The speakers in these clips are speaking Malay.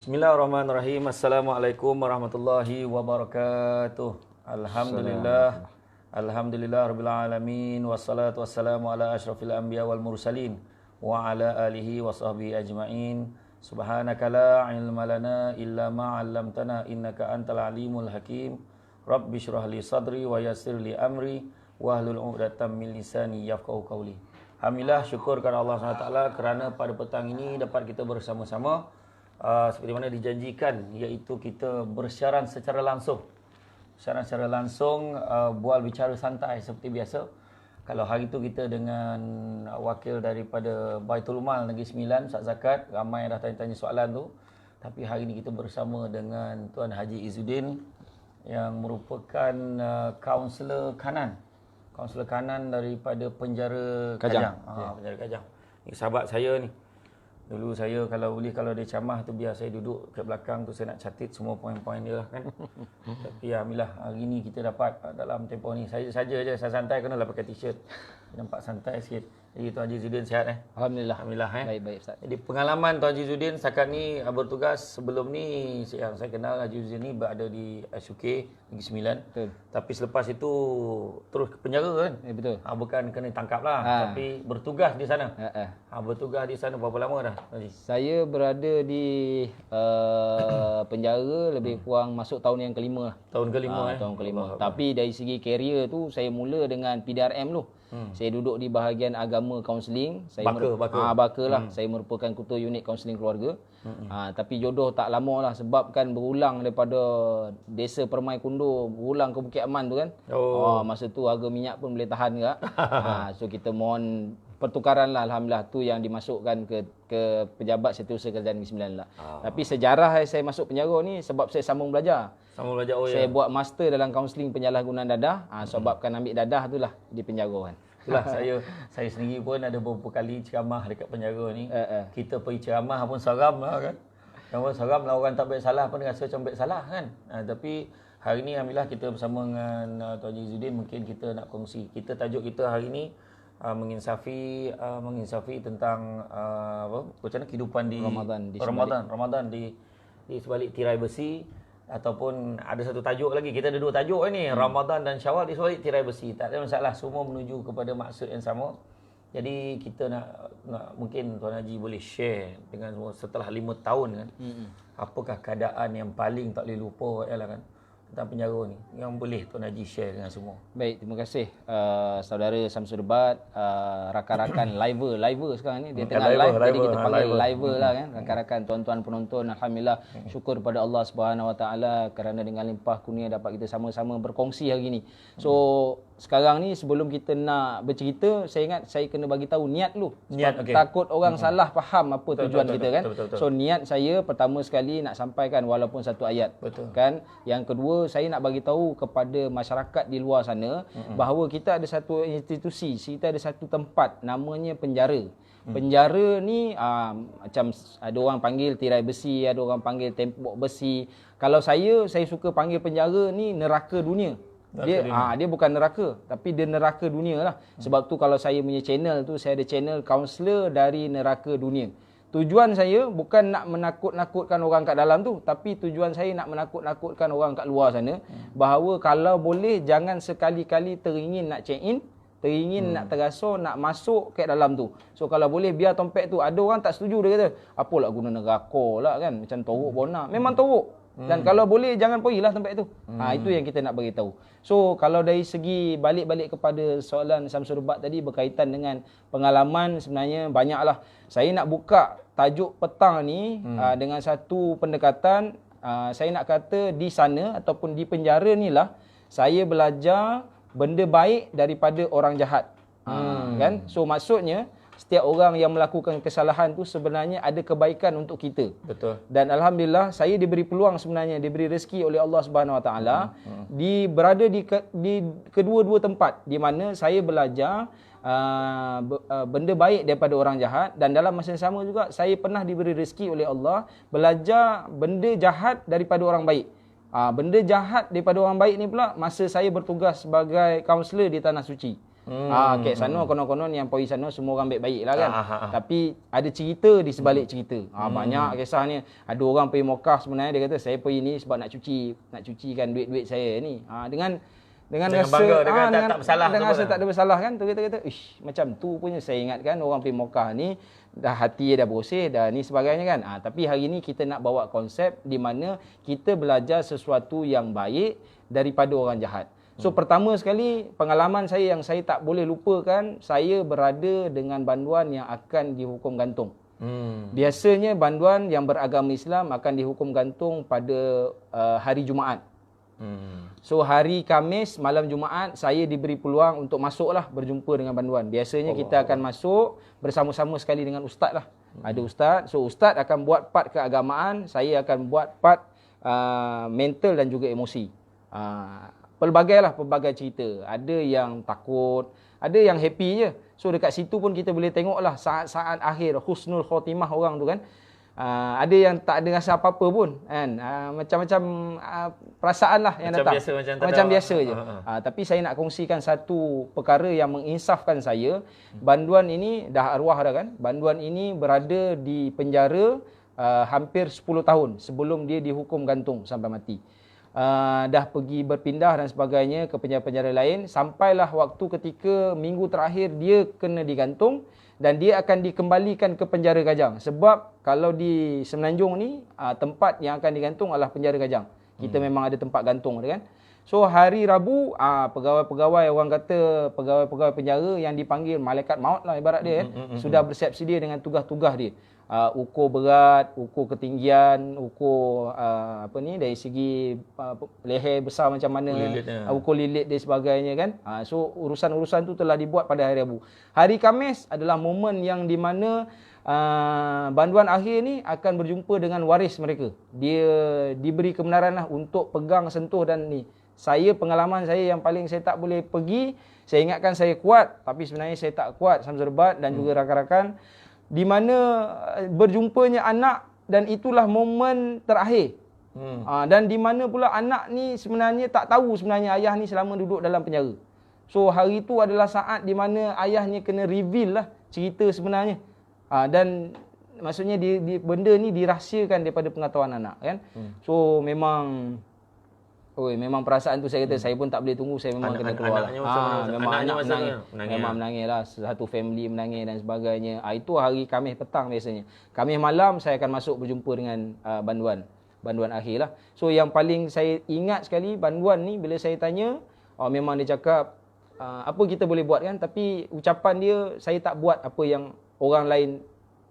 Bismillahirrahmanirrahim. Assalamualaikum warahmatullahi wabarakatuh. Alhamdulillah. Alhamdulillah rabbil alamin wassalatu wassalamu ala asyrafil anbiya wal mursalin wa ala alihi wa sahbihi ajmain. Subhanaka la ilma lana illa ma 'allamtana innaka antal alimul hakim. Rabbi shrah li sadri wa yassir li amri wahlul 'uqdatam min lisani yafqahu qawli. Alhamdulillah, syukur kepada Allah SWT kerana pada petang ini dapat kita bersama-sama seperti mana dijanjikan, iaitu kita bersiaran secara langsung. Siaran secara langsung, bual bicara santai seperti biasa. Kalau hari itu kita dengan wakil daripada Baitul Mal Negeri Sembilan, Ustaz Zakat, ramai dah tanya-tanya soalan tu. Tapi hari ini kita bersama dengan Tuan Haji Izzuddin yang merupakan kaunselor kanan. Kaunselor kanan daripada penjara Kajang. Penjara Kajang. Ini sahabat saya ni. Dulu saya kalau dia camah tu biar saya duduk kat belakang tu, saya nak catat semua poin-poin dia lah kan. Tapi alhamdulillah hari ni kita dapat dalam tempoh ni saya santai kena lah pakai t-shirt. Nampak santai sikit. Jadi Tuan Haji Izzuddin sihat Alhamdulillah. Baik Ustaz. Jadi pengalaman Tuan Haji Izzuddin setakat ni bertugas, sebelum ni yang saya kenal Haji Izzuddin ni berada di SUK Negeri Sembilan. Betul. Tapi selepas itu terus ke penjara kan? Betul. Bukan kena tangkap lah, tapi bertugas di sana. Bertugas di sana berapa lama dah? Saya berada di penjara lebih kurang masuk tahun yang kelima. Tahun kelima Tahun kelima. Tapi dari segi karier tu saya mula dengan PDRM tu. Saya duduk di bahagian agama kaunseling. Baka lah. Saya merupakan ketua unit kaunseling keluarga. Tapi jodoh tak lama lah, sebab kan berulang daripada desa Permai Kundo berulang ke Bukit Aman tu kan. Masa tu harga minyak pun boleh tahan ke. So kita mohon pertukaran lah, alhamdulillah tu yang dimasukkan ke pejabat Setiausaha Kerajaan Negeri Sembilan lah. Tapi sejarah saya masuk penjara ni sebab saya sambung belajar. Saya buat master dalam kaunseling penyalahgunaan dadah. Sebabkan ambil dadah tu lah di penjara kan. Itulah saya sendiri pun ada beberapa kali ceramah dekat penjara ni. Kita pergi ceramah pun seram lah kan. Seram lah, orang tak baik salah pun rasa macam baik salah kan. Tapi hari ni alhamdulillah kita bersama dengan Tuan Haji Izzuddin, mungkin kita nak kongsi. Tajuk kita hari ni menginsafi tentang macam mana kehidupan di Ramadan di sebalik tirai besi, ataupun ada satu tajuk lagi. Kita ada dua tajuk ni, Ramadan dan Syawal di sebalik tirai besi. Tak ada masalah, semua menuju kepada maksud yang sama. Jadi kita nak mungkin Tuan Haji boleh share dengan semua setelah 5 tahun kan. Apakah keadaan yang paling tak boleh lupa ialah kan tentang penjara ni, yang boleh Tuan Haji share dengan semua. Baik, terima kasih saudara Samsul Debat, rakan-rakan liver sekarang ni dia tengah live, jadi kita panggil liver lah kan. Rakan-rakan, tuan-tuan penonton, alhamdulillah syukur pada Allah Subhanahu Wa Taala kerana dengan limpah kurnia dapat kita sama-sama berkongsi hari ni. So sekarang ni sebelum kita nak bercerita, saya ingat saya kena bagi tahu niat dulu. Takut orang salah faham apa tujuan kita kan. Betul. So niat saya pertama sekali nak sampaikan walaupun satu ayat. Kan. Yang kedua, saya nak bagi tahu kepada masyarakat di luar sana bahawa kita ada satu institusi, kita ada satu tempat namanya penjara. Penjara ni macam ada orang panggil tirai besi, ada orang panggil tembok besi. Kalau saya suka panggil penjara ni neraka dunia. Dia bukan neraka, tapi dia neraka dunia lah. Sebab tu kalau saya punya channel tu, saya ada channel kaunselor dari neraka dunia. Tujuan saya bukan nak menakut-nakutkan orang kat dalam tu, tapi tujuan saya nak menakut-nakutkan orang kat luar sana, bahawa kalau boleh jangan sekali-kali teringin nak check in, teringin nak terasa nak masuk kat dalam tu. So kalau boleh biar tompek tu, ada orang tak setuju, dia kata apalah guna neraka lah kan, macam teruk bona. Memang teruk. Dan kalau boleh jangan pergilah tempat tu. Itu yang kita nak bagi tahu. So kalau dari segi balik kepada soalan Samsul Debat tadi berkaitan dengan pengalaman, sebenarnya banyaklah. Saya nak buka tajuk petang ni dengan satu pendekatan. Saya nak kata di sana ataupun di penjara ni lah saya belajar benda baik daripada orang jahat. Kan? So maksudnya setiap orang yang melakukan kesalahan tu sebenarnya ada kebaikan untuk kita. Betul. Dan alhamdulillah saya diberi peluang, sebenarnya diberi rezeki oleh Allah Subhanahu Wa Taala berada di kedua-dua tempat di mana saya belajar benda baik daripada orang jahat, dan dalam masa yang sama juga saya pernah diberi rezeki oleh Allah belajar benda jahat daripada orang baik. Benda jahat daripada orang baik ni pula masa saya bertugas sebagai kaunselor di Tanah Suci. Kat sana konon-konon yang pergi sana semua orang baik-baik lah kan. Tapi ada cerita di sebalik cerita. Banyak kisah ni. Ada orang pergi Mekah sebenarnya dia kata saya pergi ni sebab nak cucikan duit-duit saya ni. Dengan rasa bangga, tak bersalah, dengan rasa tak ada bersalah kan. Tu kita kata macam tu punya saya ingatkan orang pergi Mekah ni dah hati dah bersih dah ni sebagainya kan. Tapi hari ni kita nak bawa konsep di mana kita belajar sesuatu yang baik daripada orang jahat. So pertama sekali pengalaman saya yang saya tak boleh lupakan, saya berada dengan banduan yang akan dihukum gantung. Biasanya banduan yang beragama Islam akan dihukum gantung pada hari Jumaat. So hari Khamis malam Jumaat saya diberi peluang untuk masuklah berjumpa dengan banduan. Biasanya kita akan masuk bersama-sama sekali dengan ustaz lah. Ada ustaz. So ustaz akan buat part keagamaan, saya akan buat part mental dan juga emosi. Pelbagai cerita. Ada yang takut, ada yang happy je. So dekat situ pun kita boleh tengoklah saat-saat akhir husnul khotimah orang tu kan. Ada yang tak ada rasa apa-apa pun kan. Macam-macam perasaan lah yang datang. Macam biasa je. Tapi saya nak kongsikan satu perkara yang menginsafkan saya. Banduan ini dah arwah dah kan. Banduan ini berada di penjara hampir 10 tahun sebelum dia dihukum gantung sampai mati. Dah pergi berpindah dan sebagainya ke penjara-penjara lain. Sampailah waktu ketika minggu terakhir dia kena digantung. Dan dia akan dikembalikan ke penjara Kajang. Sebab kalau di Semenanjung ni, tempat yang akan digantung adalah penjara Kajang. Kita memang ada tempat gantung dia kan. So hari Rabu, pegawai-pegawai, orang kata pegawai-pegawai penjara yang dipanggil malaikat maut lah ibarat dia. Sudah bersiap sedia dengan tugas-tugas dia. Ukur berat, ukur ketinggian, ukur dari segi leher besar macam mana, ukur lilit dia sebagainya kan. So urusan-urusan tu telah dibuat pada hari Rabu. Hari Khamis adalah momen yang di mana banduan akhir ni akan berjumpa dengan waris mereka. Dia diberi kebenaran lah untuk pegang, sentuh dan ni. Pengalaman saya yang paling saya tak boleh pergi, saya ingatkan saya kuat tapi sebenarnya saya tak kuat, Samsul Bat dan juga rakan-rakan. Di mana berjumpanya anak dan itulah momen terakhir. Dan di mana pula anak ni sebenarnya tak tahu sebenarnya ayah ni selama duduk dalam penjara. So hari itu adalah saat di mana ayahnya kena reveal lah cerita sebenarnya. Dan maksudnya benda ni dirahsiakan daripada pengetahuan anak kan. So memang perasaan tu saya kata saya pun tak boleh tunggu, saya memang kena keluar. Memang menangis lah, satu family menangis dan sebagainya. Itu hari Khamis petang biasanya. Khamis malam saya akan masuk berjumpa dengan banduan akhir lah. So yang paling saya ingat sekali banduan ni bila saya tanya, memang dia cakap apa kita boleh buat kan, tapi ucapan dia saya tak buat apa yang orang lain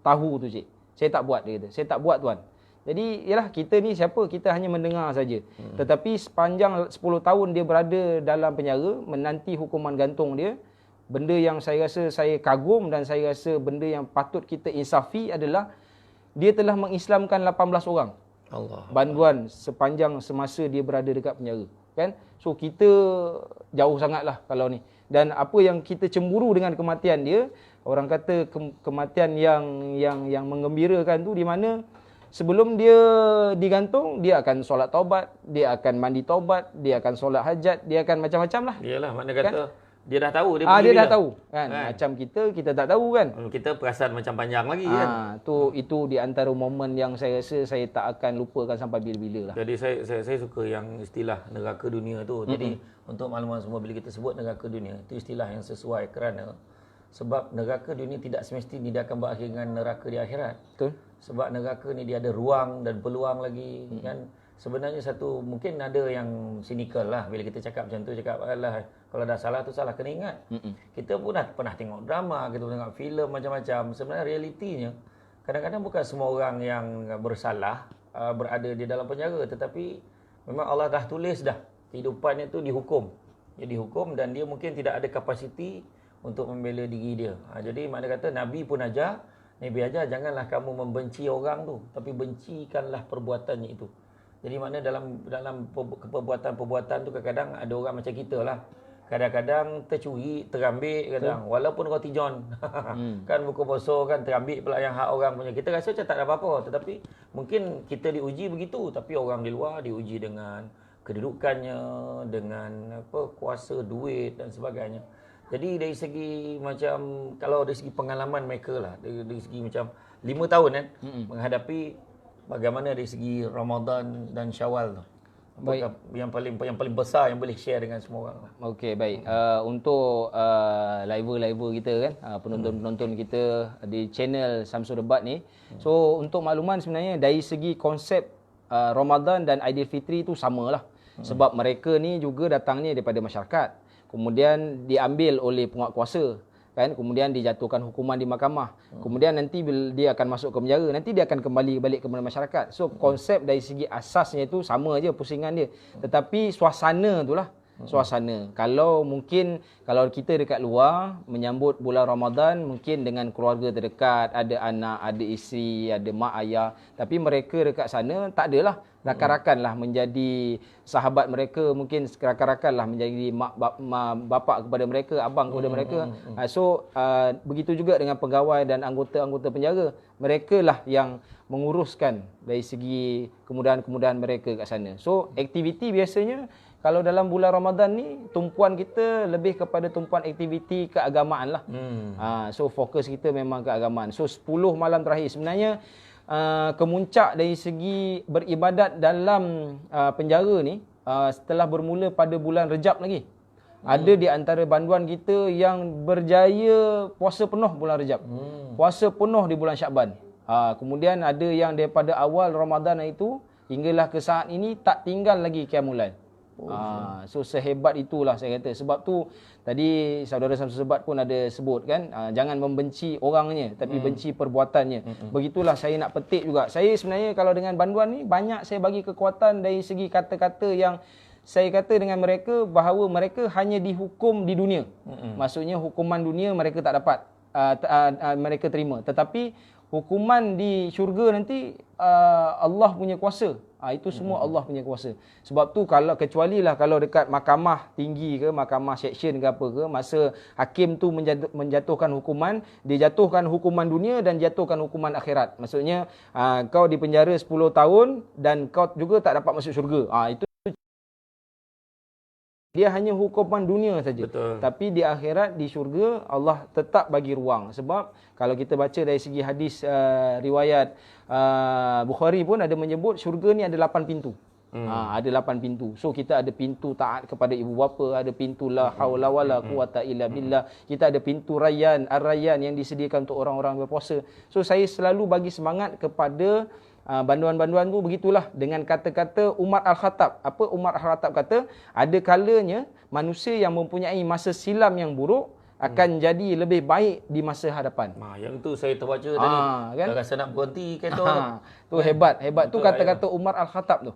tahu tu cik. Saya tak buat, dia kata. Saya tak buat tuan. Jadi yalah kita ni siapa, kita hanya mendengar saja. Tetapi sepanjang 10 tahun dia berada dalam penjara menanti hukuman gantung dia, benda yang saya rasa saya kagum dan saya rasa benda yang patut kita insafi adalah dia telah mengislamkan 18 orang. Banduan sepanjang semasa dia berada dekat penjara kan. So kita jauh sangatlah kalau ni. Dan apa yang kita cemburu dengan kematian dia, orang kata kematian yang menggembirakan tu di mana sebelum dia digantung, dia akan solat taubat, dia akan mandi taubat, dia akan solat hajat, dia akan macam-macam lah. Iyalah, makna kata kan? Dia dah tahu. Dia dah tahu kan? Macam kita tak tahu kan. Kita perasan macam panjang lagi kan. Itu di antara momen yang saya rasa saya tak akan lupakan sampai bila-bila lah. Jadi saya suka yang istilah neraka dunia tu. Jadi untuk makluman semua, bila kita sebut neraka dunia, itu istilah yang sesuai kerana sebab neraka dunia tidak semestinya dia akan berakhir dengan neraka di akhirat. Betul. Sebab neraka ni dia ada ruang dan peluang lagi kan. Sebenarnya mungkin ada yang cynical lah bila kita cakap macam tu, cakap alah kalau dah salah tu salah, kena ingat. Kita pun dah pernah tengok drama, kita pun tengok filem macam-macam. Sebenarnya realitinya kadang-kadang bukan semua orang yang bersalah berada di dalam penjara, tetapi memang Allah dah tulis dah kehidupannya tu dihukum. Dia dihukum dan dia mungkin tidak ada kapasiti untuk membela diri dia. Jadi makna kata Nabi pun ajar, Nabi ajar janganlah kamu membenci orang tu, tapi bencikanlah perbuatannya itu. Jadi makna dalam perbuatan-perbuatan tu kadang-kadang ada orang macam kita lah. Kadang-kadang tercuri, terambil kadang walaupun roti john. Kan buku puasa kan terambil pula yang hak orang punya. Kita rasa macam tak ada apa-apa, tetapi mungkin kita diuji begitu, tapi orang di luar diuji dengan kedudukannya, dengan kuasa, duit dan sebagainya. Jadi dari segi macam, kalau dari segi pengalaman mereka lah, dari segi macam 5 tahun kan, menghadapi bagaimana dari segi Ramadan dan Syawal tu. Apakah yang paling besar yang boleh share dengan semua orang lah. Okey, baik. Untuk live kita kan, penonton-penonton kita di channel Samsul Debat ni. So, untuk makluman sebenarnya dari segi konsep Ramadan dan Aidilfitri tu samalah. Sebab mereka ni juga datangnya daripada masyarakat. Kemudian diambil oleh penguatkuasa. Kan, kemudian dijatuhkan hukuman di mahkamah. Kemudian nanti bila dia akan masuk ke penjara, nanti dia akan kembali balik kepada masyarakat. So konsep dari segi asasnya itu sama aja pusingan dia. Tetapi suasana itulah, suasana. Kalau mungkin kalau kita dekat luar menyambut bulan Ramadan mungkin dengan keluarga terdekat, ada anak, ada isteri, ada mak ayah, tapi mereka dekat sana tak adalah. Rakan-rakan lah menjadi sahabat mereka, mungkin rakan-rakan lah menjadi mak bapak kepada mereka, abang kepada mereka. So begitu juga dengan pegawai dan anggota-anggota penjara. Mereka lah yang menguruskan dari segi kemudahan-kemudahan mereka kat sana. So aktiviti biasanya kalau dalam bulan Ramadan ni tumpuan kita lebih kepada tumpuan aktiviti keagamaan lah. So fokus kita memang keagamaan. So 10 malam terakhir sebenarnya kemuncak dari segi beribadat dalam penjara ni setelah bermula pada bulan Rejab lagi. Ada di antara banduan kita yang berjaya puasa penuh bulan Rejab. Puasa penuh di bulan Syakban. Kemudian ada yang daripada awal Ramadan itu hinggalah ke saat ini tak tinggal lagi Qiyamul Lail. So sehebat itulah saya kata. Sebab tu tadi saudara Samsul Debat pun ada sebut kan, jangan membenci orangnya tapi benci perbuatannya. Begitulah saya nak petik juga. Saya sebenarnya kalau dengan banduan ni banyak saya bagi kekuatan dari segi kata-kata yang saya kata dengan mereka bahawa mereka hanya dihukum di dunia. Maksudnya hukuman dunia mereka tak dapat, mereka terima. Tetapi hukuman di syurga nanti Allah punya kuasa. Itu semua Allah punya kuasa. Sebab tu kalau kecualilah kalau dekat mahkamah tinggi ke, mahkamah seksyen ke apa ke, masa hakim tu menjatuhkan hukuman, dia jatuhkan hukuman dunia dan jatuhkan hukuman akhirat. Maksudnya kau dipenjara 10 tahun dan kau juga tak dapat masuk syurga. Itu dia hanya hukuman dunia saja. Betul. Tapi di akhirat, di syurga, Allah tetap bagi ruang. Sebab kalau kita baca dari segi hadis riwayat Bukhari pun ada menyebut syurga ni ada 8 pintu. Ada 8 pintu. So kita ada pintu taat kepada ibu bapa, ada pintu la haula wala quwata illa billah. Kita ada pintu rayyan, ar-rayyan yang disediakan untuk orang-orang berpuasa. So saya selalu bagi semangat kepada banduan-banduan tu begitulah dengan kata-kata Umar Al-Khattab. Apa Umar Al-Khattab kata? Ada kalanya manusia yang mempunyai masa silam yang buruk akan jadi lebih baik di masa hadapan. Yang tu saya terbaca tadi. Kan? Dah rasa nak berhenti kereta tu hebat tu kata-kata Umar Al-Khattab tu.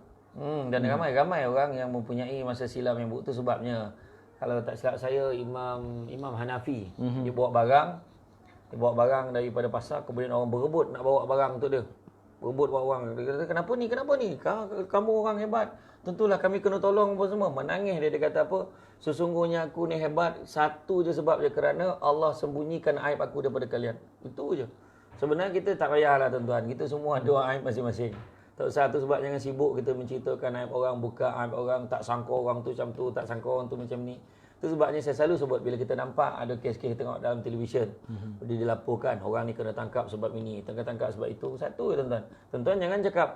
Dan ramai orang yang mempunyai masa silam yang buruk tu sebabnya kalau tak silap saya Imam Hanafi dia bawa barang daripada pasar, kemudian orang berebut nak bawa barang untuk dia. Berebut orang. Dia kata, kenapa ni? Kamu orang hebat. Tentulah kami kena tolong apa semua. Menangis dia kata apa? Sesungguhnya aku ni hebat satu je sebab je kerana Allah sembunyikan aib aku daripada kalian. Itu je. Sebenarnya kita tak payahlah tuan-tuan. Kita semua ada aib masing-masing. Tak usah tu sebab jangan sibuk kita menceritakan aib orang, buka aib orang, tak sangka orang tu macam tu, tak sangka orang tu macam ni. Itu sebabnya saya selalu sebut bila kita nampak ada kes-kes tengok dalam televisyen. Dia dilaporkan orang ni kena tangkap sebab ini, tangkap sebab itu. Satu je tuan-tuan. Tuan-tuan jangan cakap,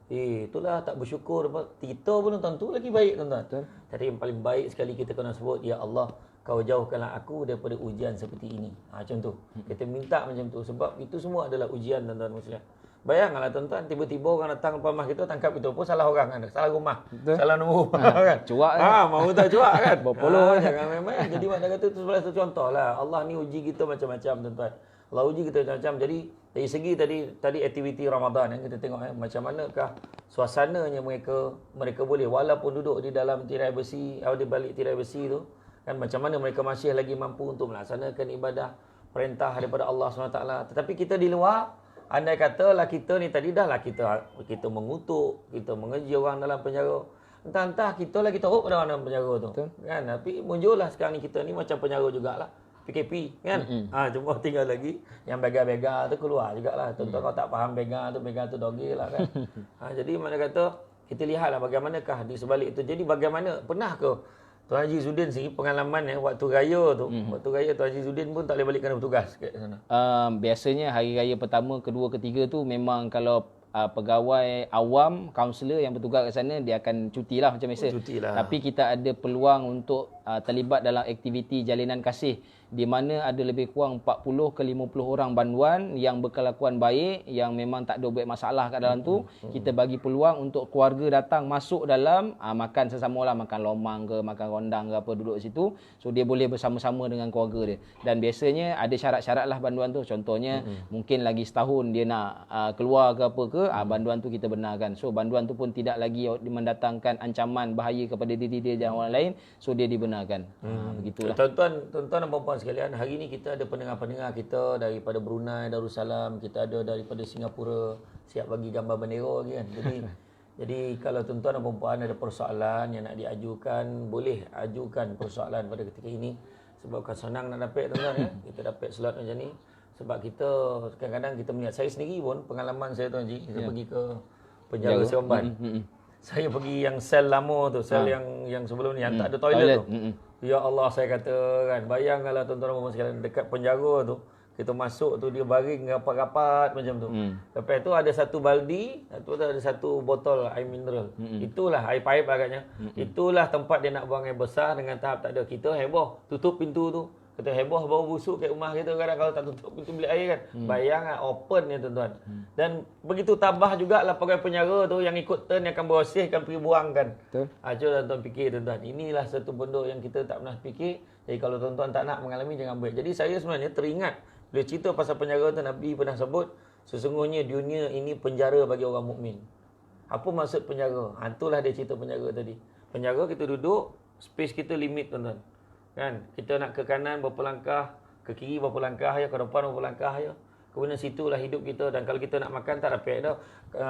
itulah tak bersyukur. Kita pun tentu lagi baik tuan-tuan. Jadi yang paling baik sekali kita kena sebut, ya Allah, kau jauhkanlah aku daripada ujian seperti ini. Macam tu. Kita minta macam tu. Sebab itu semua adalah ujian tuan-tuan muslimin. Bayangkanlah tuan-tuan, tiba-tiba orang datang ke rumah kita, tangkap kita pun salah orang kan, salah rumah, salah nombor rumah kan. Cuak mau tak cuak kan. Berpuluh jangan main-main. Jadi makna kata itu salah satu contohlah. Allah ni uji kita macam-macam tuan-tuan. Allah uji kita macam-macam. Jadi dari segi tadi aktiviti Ramadan yang kita tengok macam manakah suasananya mereka boleh walaupun duduk di dalam tirai besi atau di balik tirai besi tu kan, macam mana mereka masih lagi mampu untuk melaksanakan ibadah perintah daripada Allah SWT. Tetapi kita di luar, andai katalah kita ni tadi dah lah kita mengutuk, kita mengeji orang dalam penjara. Entah kita lah kita pada orang dalam penjara tu. Betul. Kan? Tapi muncullah sekarang ni kita ni macam penjara jugalah. PKP kan. Cuma tinggal lagi yang bega-bega tu keluar jugalah. Tentu kau tak faham bega tu dogil lah kan. Jadi mana kata kita lihatlah bagaimanakah di sebalik itu. Jadi bagaimana pernah ke Tuan Haji Zudin sendiri pengalaman waktu raya tu. Waktu raya Tuan Haji Zudin pun tak boleh balik kerana bertugas kat sana. Biasanya hari raya pertama, kedua, ketiga tu memang kalau pegawai awam, kaunselor yang bertugas kat sana, dia akan cuti lah macam biasa. Tapi kita ada peluang untuk terlibat dalam aktiviti jalinan kasih, di mana ada lebih kurang 40 ke 50 orang banduan yang berkelakuan baik, yang memang tak ada buat masalah kat dalam tu. Kita bagi peluang untuk keluarga datang masuk dalam, makan sesama lah, makan lomang ke, makan rondang ke apa, duduk situ. So dia boleh bersama-sama dengan keluarga dia. Dan biasanya ada syarat-syarat lah banduan tu. Contohnya mungkin lagi setahun dia nak keluar ke apa ke, banduan tu kita benarkan. So banduan tu pun tidak lagi mendatangkan ancaman bahaya kepada diri dia dan orang lain. So dia dibenarkan. Begitulah. Tuan-tuan dan puan-puan sekalian, hari ni kita ada pendengar-pendengar kita daripada Brunei Darussalam, kita ada daripada Singapura, siap bagi gambar bendera lagi kan. Jadi kalau tuan-tuan dan puan-puan ada persoalan yang nak diajukan, boleh ajukan persoalan pada ketika ini. Sebab bukan senang nak dapat tuan-tuan ya. Kita dapat slot macam ni. Sebab kita kadang-kadang kita melihat, saya sendiri pun pengalaman saya Tuan Haji, saya pergi ke penjara Seremban. Saya pergi yang sel lama tu, sel yang sebelum ni yang tak ada toilet tu. Ya Allah, saya kata kan, bayangkanlah tuan-tuan dan puan-puan sekalian, dekat penjara tu, kita masuk tu dia baring rapat-rapat macam tu. Lepas tu ada satu baldi, tu ada satu botol air mineral. Itulah air paip agaknya. Itulah tempat dia nak buang air besar dengan tahap tak ada. Kita heboh, tutup pintu tu. Kita heboh bau busuk kat rumah kita kadang kalau tak tutup pintu bilik air kan. Bayangkan open ni tuan-tuan. Dan begitu tabah jugalah pegawai penjara tu yang ikut turn yang akan bersihkan pergi buangkan. Betul. Cuba tuan-tuan fikir tuan-tuan. Inilah satu benda yang kita tak pernah fikir. Jadi kalau tuan-tuan tak nak mengalami jangan buat. Jadi saya sebenarnya teringat bila cerita pasal penjara tu, Nabi pernah sebut sesungguhnya dunia ini penjara bagi orang mukmin. Apa maksud penjara? Itulah dia cerita penjara tadi. Penjara kita duduk, space kita limit tuan-tuan. Kan? Kita nak ke kanan berapa langkah, ke kiri berapa langkah ya, ke depan berapa langkah ya. Kemudian situlah hidup kita. Dan kalau kita nak makan tak dapat dah.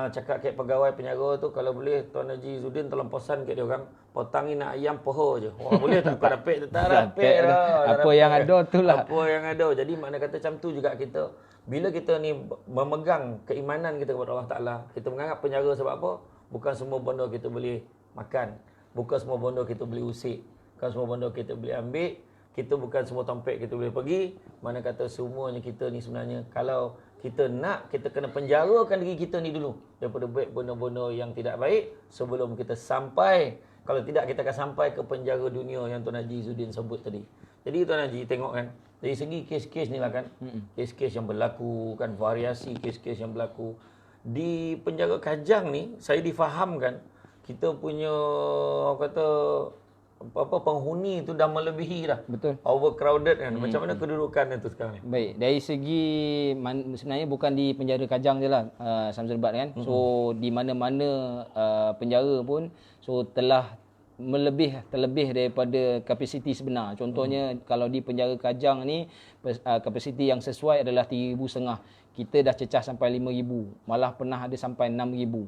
Cakap kat pegawai penjara tu, kalau boleh Tuan Haji Zudin tolong pesan kat dia orang, potang ni nak ayam peha je. Wah boleh tak kau dapat? Tak dapat dah. Apa yang ada tu lah. Apa yang ada. Jadi makna kata macam tu juga kita. Bila kita ni memegang keimanan kita kepada Allah Ta'ala, kita menganggap penjara sebab apa? Bukan semua benda kita boleh makan. Bukan semua benda kita boleh usik. Bukan semua benda kita boleh ambil. Kita bukan semua tempat kita boleh pergi. Mana kata semuanya kita ni sebenarnya, kalau kita nak, kita kena penjarakan diri kita ni dulu daripada buat benda-benda yang tidak baik sebelum kita sampai. Kalau tidak, kita akan sampai ke penjara dunia yang Tuan Haji Zudin sebut tadi. Jadi Tuan Haji tengok kan, dari segi kes-kes ni lah kan, kes-kes yang berlaku kan, variasi kes-kes yang berlaku di penjara Kajang ni, saya difahamkan kita punya kata penghuni tu dah melebihi dah. Betul. Overcrowded kan. Macam mana kedudukan itu sekarang ni? Baik, dari segi sebenarnya bukan di penjara Kajang je lah, Samsul Bat kan. So di mana-mana penjara pun telah terlebih daripada kapasiti sebenar. Contohnya kalau di penjara Kajang ni kapasiti yang sesuai adalah 3,500. Kita dah cecah sampai 5,000. Malah pernah ada sampai 6,000.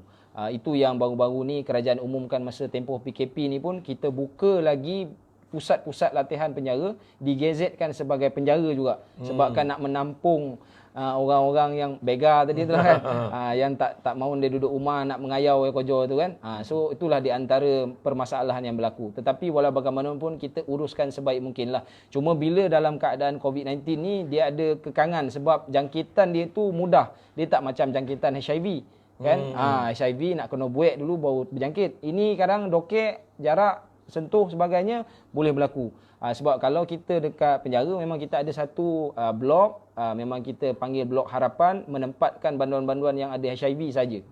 Itu yang baru-baru ni kerajaan umumkan masa tempoh PKP ni pun, kita buka lagi pusat-pusat latihan penjara, digazetkan sebagai penjara juga. Sebab kan nak menampung orang-orang yang begar tadi tu lah kan. Yang tak mahu dia duduk rumah nak mengayau kerja tu kan. So itulah di antara permasalahan yang berlaku. Tetapi walau bagaimanapun kita uruskan sebaik mungkin lah. Cuma bila dalam keadaan COVID-19 ni dia ada kekangan sebab jangkitan dia tu mudah. Dia tak macam jangkitan HIV. Kan? HIV nak kena buat dulu baru berjangkit. Ini kadang dokek, jarak, sentuh sebagainya boleh berlaku. Sebab kalau kita dekat penjara memang kita ada satu blok, memang kita panggil blok harapan, menempatkan banduan-banduan yang ada HIV saja.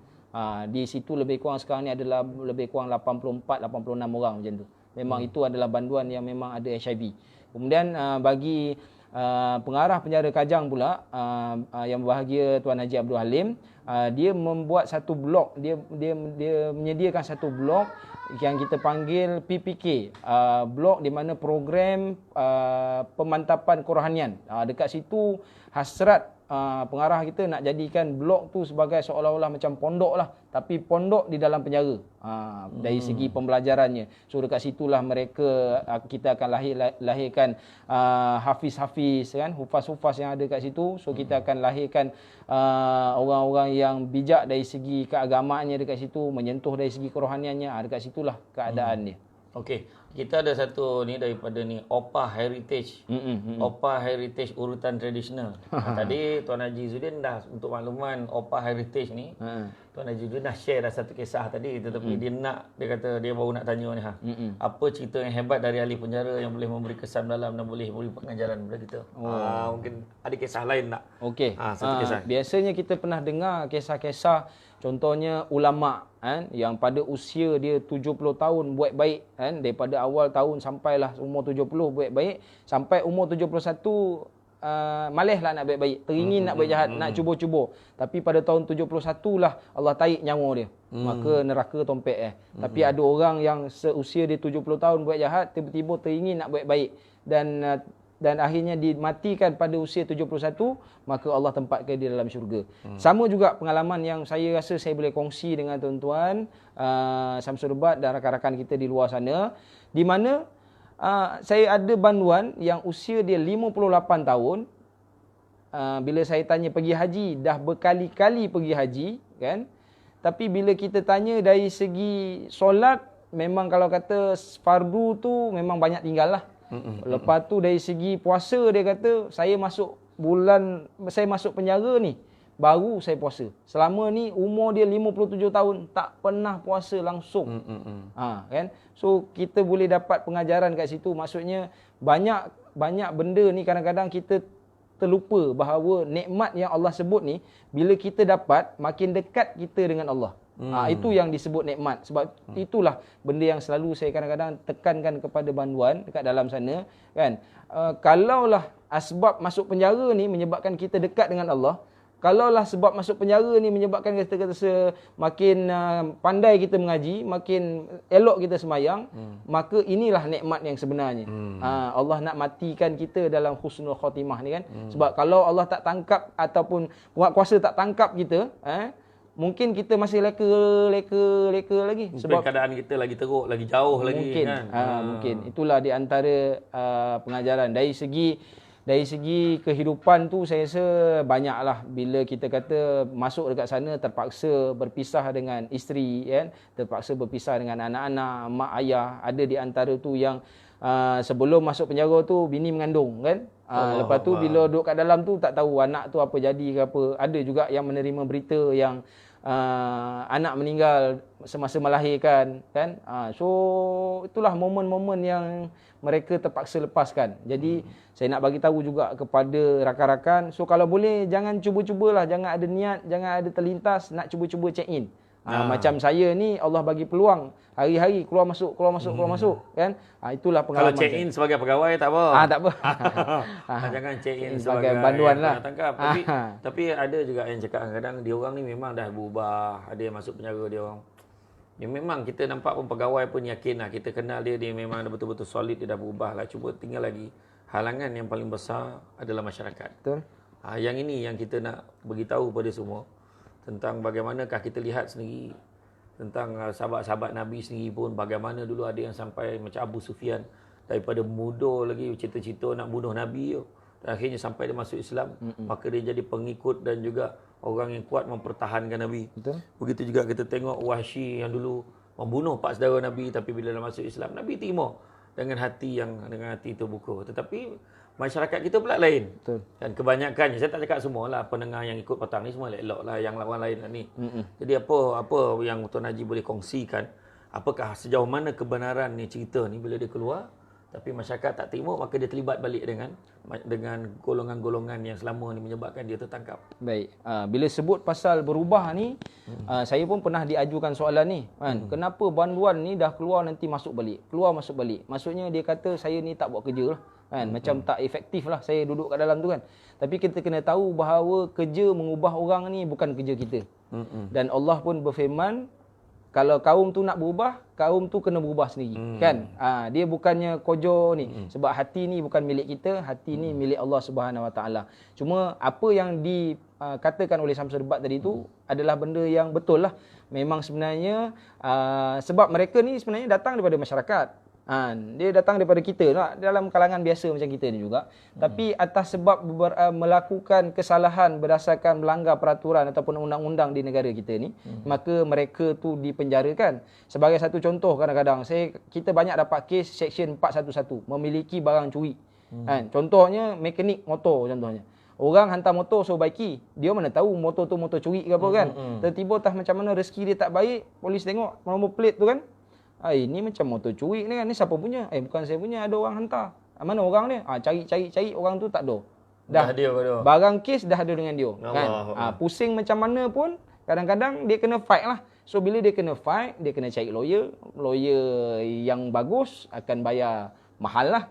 Di situ lebih kurang sekarang ni adalah lebih kurang 84-86 orang macam tu. Memang itu adalah banduan yang memang ada HIV. Kemudian bagi pengarah penjara Kajang pula, yang berbahagia Tuan Haji Abdul Halim, dia membuat satu blok, dia menyediakan satu blok yang kita panggil PPK, blok di mana program pemantapan kerohanian. Dekat situ hasrat pengarah kita nak jadikan blok tu sebagai seolah-olah macam pondok lah, tapi pondok di dalam penjara dari segi pembelajarannya. So dekat situlah mereka, kita akan lahirkan hafiz-hafiz kan, hufaz-hufaz yang ada kat situ. So kita akan lahirkan orang-orang yang bijak dari segi keagamaannya dekat situ, menyentuh dari segi kerohaniannya. Dekat situlah keadaan dia. Okey, kita ada satu ni daripada ni Opah Heritage. Opah Heritage urutan tradisional. Tadi Tuan Haji Zudin dah untuk makluman Opah Heritage ni. Tuan Haji Zudin dah share dah satu kisah tadi, tetapi dia kata dia baru nak tanya ni apa cerita yang hebat dari ahli penjara yang boleh memberi kesan dalam dan boleh beri pengajaran kepada kita. Mungkin ada kisah lain tak? Okey. Satu kisah. Biasanya kita pernah dengar kisah-kisah, contohnya ulama yang pada usia dia 70 tahun buat baik daripada awal tahun sampailah umur 70 buat baik, sampai umur 71 malihlah nak baik baik, teringin nak buat jahat, nak cuba-cuba, tapi pada tahun 71 lah Allah tarik nyawa dia, maka neraka tompek Tapi ada orang yang seusia dia 70 tahun buat jahat, tiba-tiba teringin nak buat baik dan akhirnya dimatikan pada usia 71, maka Allah tempatkan dia dalam syurga. Sama juga pengalaman yang saya rasa saya boleh kongsi dengan tuan-tuan Samsul Ubat dan rakan-rakan kita di luar sana, di mana saya ada banduan yang usia dia 58 tahun. Bila saya tanya pergi haji, dah berkali-kali pergi haji kan. Tapi bila kita tanya dari segi solat, memang kalau kata fardu tu memang banyak tinggal lah. Lepas tu dari segi puasa, dia kata saya masuk penjara ni baru saya puasa. Selama ni umur dia 57 tahun tak pernah puasa langsung. Kan? So kita boleh dapat pengajaran kat situ. Maksudnya banyak benda ni kadang-kadang kita terlupa bahawa nikmat yang Allah sebut ni, bila kita dapat, makin dekat kita dengan Allah. Itu yang disebut nikmat. Sebab itulah benda yang selalu saya kadang-kadang tekankan kepada banduan dekat dalam sana kan. Kalaulah asbab masuk penjara ni menyebabkan kita dekat dengan Allah, kalaulah sebab masuk penjara ni menyebabkan kita makin pandai kita mengaji, makin elok kita semayang, maka inilah nikmat yang sebenarnya. Allah nak matikan kita dalam husnul khatimah ni kan. Sebab kalau Allah tak tangkap ataupun kuasa tak tangkap kita, mungkin kita masih leka lagi. Sebab keadaan kita lagi teruk, lagi jauh mungkin, lagi kan. Mungkin. Itulah di antara pengajaran. Dari segi kehidupan tu saya rasa banyaklah. Bila kita kata masuk dekat sana terpaksa berpisah dengan isteri kan, terpaksa berpisah dengan anak-anak, mak ayah. Ada di antara tu yang sebelum masuk penjara tu bini mengandung kan. Lepas tu bila duduk kat dalam tu tak tahu anak tu apa jadi ke apa. Ada juga yang menerima berita yang anak meninggal semasa melahirkan kan. So itulah momen-momen yang mereka terpaksa lepaskan. Jadi saya nak bagi tahu juga kepada rakan-rakan, so kalau boleh jangan cuba-cubalah, jangan ada niat, jangan ada terlintas nak cuba-cuba check in. Macam saya ni Allah bagi peluang hari-hari keluar masuk kan. Itulah pengalaman. Kalau check in sebagai pegawai tak apa. Tak apa. Jangan check in sebagai banduan lah. Tangkap. Tapi ada juga yang cakap kadang-kadang dia orang ni memang dah berubah, ada yang masuk penjara dia orang. Ya memang kita nampak pun pegawai pun yakin lah, kita kenal dia memang dah betul-betul solid, dia dah berubah lah. Cuma tinggal lagi halangan yang paling besar adalah masyarakat. Betul. Yang ini yang kita nak beritahu pada semua tentang bagaimanakah kita lihat sendiri tentang sahabat-sahabat Nabi sendiri pun, bagaimana dulu ada yang sampai macam Abu Sufyan, daripada muda lagi cita-cita nak bunuh Nabi tu, dan akhirnya sampai dia masuk Islam, maka dia jadi pengikut dan juga orang yang kuat mempertahankan Nabi. Betul. Begitu juga kita tengok Wahsy yang dulu membunuh 4 saudara Nabi, tapi bila dia masuk Islam, Nabi terima dengan hati terbuka. Tetapi masyarakat kita pula lain. Betul. Dan kebanyakannya, saya tak cakap semualah pendengar yang ikut petang ni semua elok lah, yang lawan lain ni. Jadi apa yang Tuan Haji boleh kongsikan, apakah sejauh mana kebenaran ni cerita ni bila dia keluar, tapi masyarakat tak terima, maka dia terlibat balik dengan golongan-golongan yang selama ni menyebabkan dia tertangkap. Baik. Bila sebut pasal berubah ni, saya pun pernah diajukan soalan ni kan. Kenapa banduan ni dah keluar nanti masuk balik? Keluar masuk balik. Maksudnya dia kata saya ni tak buat kerja lah. Kan? Macam tak efektif lah saya duduk kat dalam tu kan. Tapi kita kena tahu bahawa kerja mengubah orang ni bukan kerja kita. Dan Allah pun berfirman, kalau kaum tu nak berubah, kaum tu kena berubah sendiri. Kan? Dia bukannya kojo ni. Sebab hati ni bukan milik kita, hati ni milik Allah Subhanahu Wa Taala. Cuma apa yang dikatakan oleh Samsul Ubat tadi tu adalah benda yang betul lah. Memang sebenarnya sebab mereka ni sebenarnya datang daripada masyarakat. Dia datang daripada kita dalam kalangan biasa macam kita ni juga. Tapi atas sebab melakukan kesalahan berdasarkan melanggar peraturan ataupun undang-undang di negara kita ni, maka mereka tu dipenjarakan. Sebagai satu contoh, kadang-kadang kita banyak dapat kes Seksyen 411 memiliki barang curi. Contohnya mekanik motor contohnya. Orang hantar motor suruh baiki, dia mana tahu motor tu motor curi ke apa kan. Tiba-tiba entah macam mana rezeki dia tak baik, polis tengok nombor plate tu kan. Ini macam motor curi ni kan, ni siapa punya? Bukan saya punya, ada orang hantar. Mana orang ni? Cari orang tu tak ada. Dah dia barang kes dah ada dengan dia kan. Pusing macam mana pun kadang-kadang dia kena fight lah. So bila dia kena fight, dia kena cari lawyer yang bagus, akan bayar mahal lah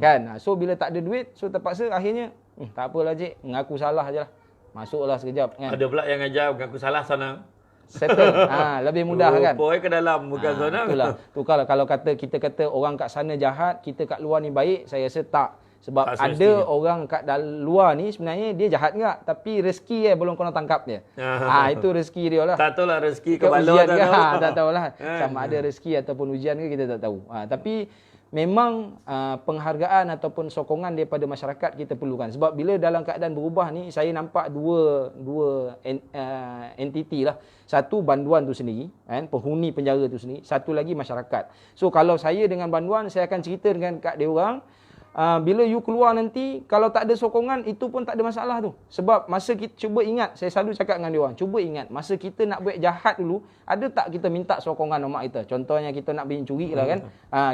kan. So bila tak ada duit, so terpaksa akhirnya tak apalah cik, mengaku salah je lah, masuklah sekejap kan. Ada pula yang ajar mengaku salah sana settle. Lebih mudah kan. Poin ke dalam bukan sana. Itulah. Tu kalau kita kata orang kat sana jahat, kita kat luar ni baik, saya rasa tak. Sebab tak ada orang kat luar ni sebenarnya dia jahat enggak, tapi rezeki belum kena tangkap dia. Itu rezeki dia lah. Tak tahulah rezeki ke balon tak tahulah. Sama ada rezeki ataupun ujian ke kita tak tahu. Tapi memang penghargaan ataupun sokongan daripada masyarakat kita perlukan. Sebab bila dalam keadaan berubah ni, saya nampak dua entiti lah. Satu banduan tu sendiri, kan, penghuni penjara tu sendiri. Satu lagi masyarakat. So kalau saya dengan banduan, saya akan cerita dengan kat dia orang, bila you keluar nanti, kalau tak ada sokongan, itu pun tak ada masalah tu. Sebab masa kita cuba ingat, saya selalu cakap dengan dia orang, cuba ingat masa kita nak buat jahat dulu, ada tak kita minta sokongan mak kita? Contohnya kita nak pergi curi lah kan.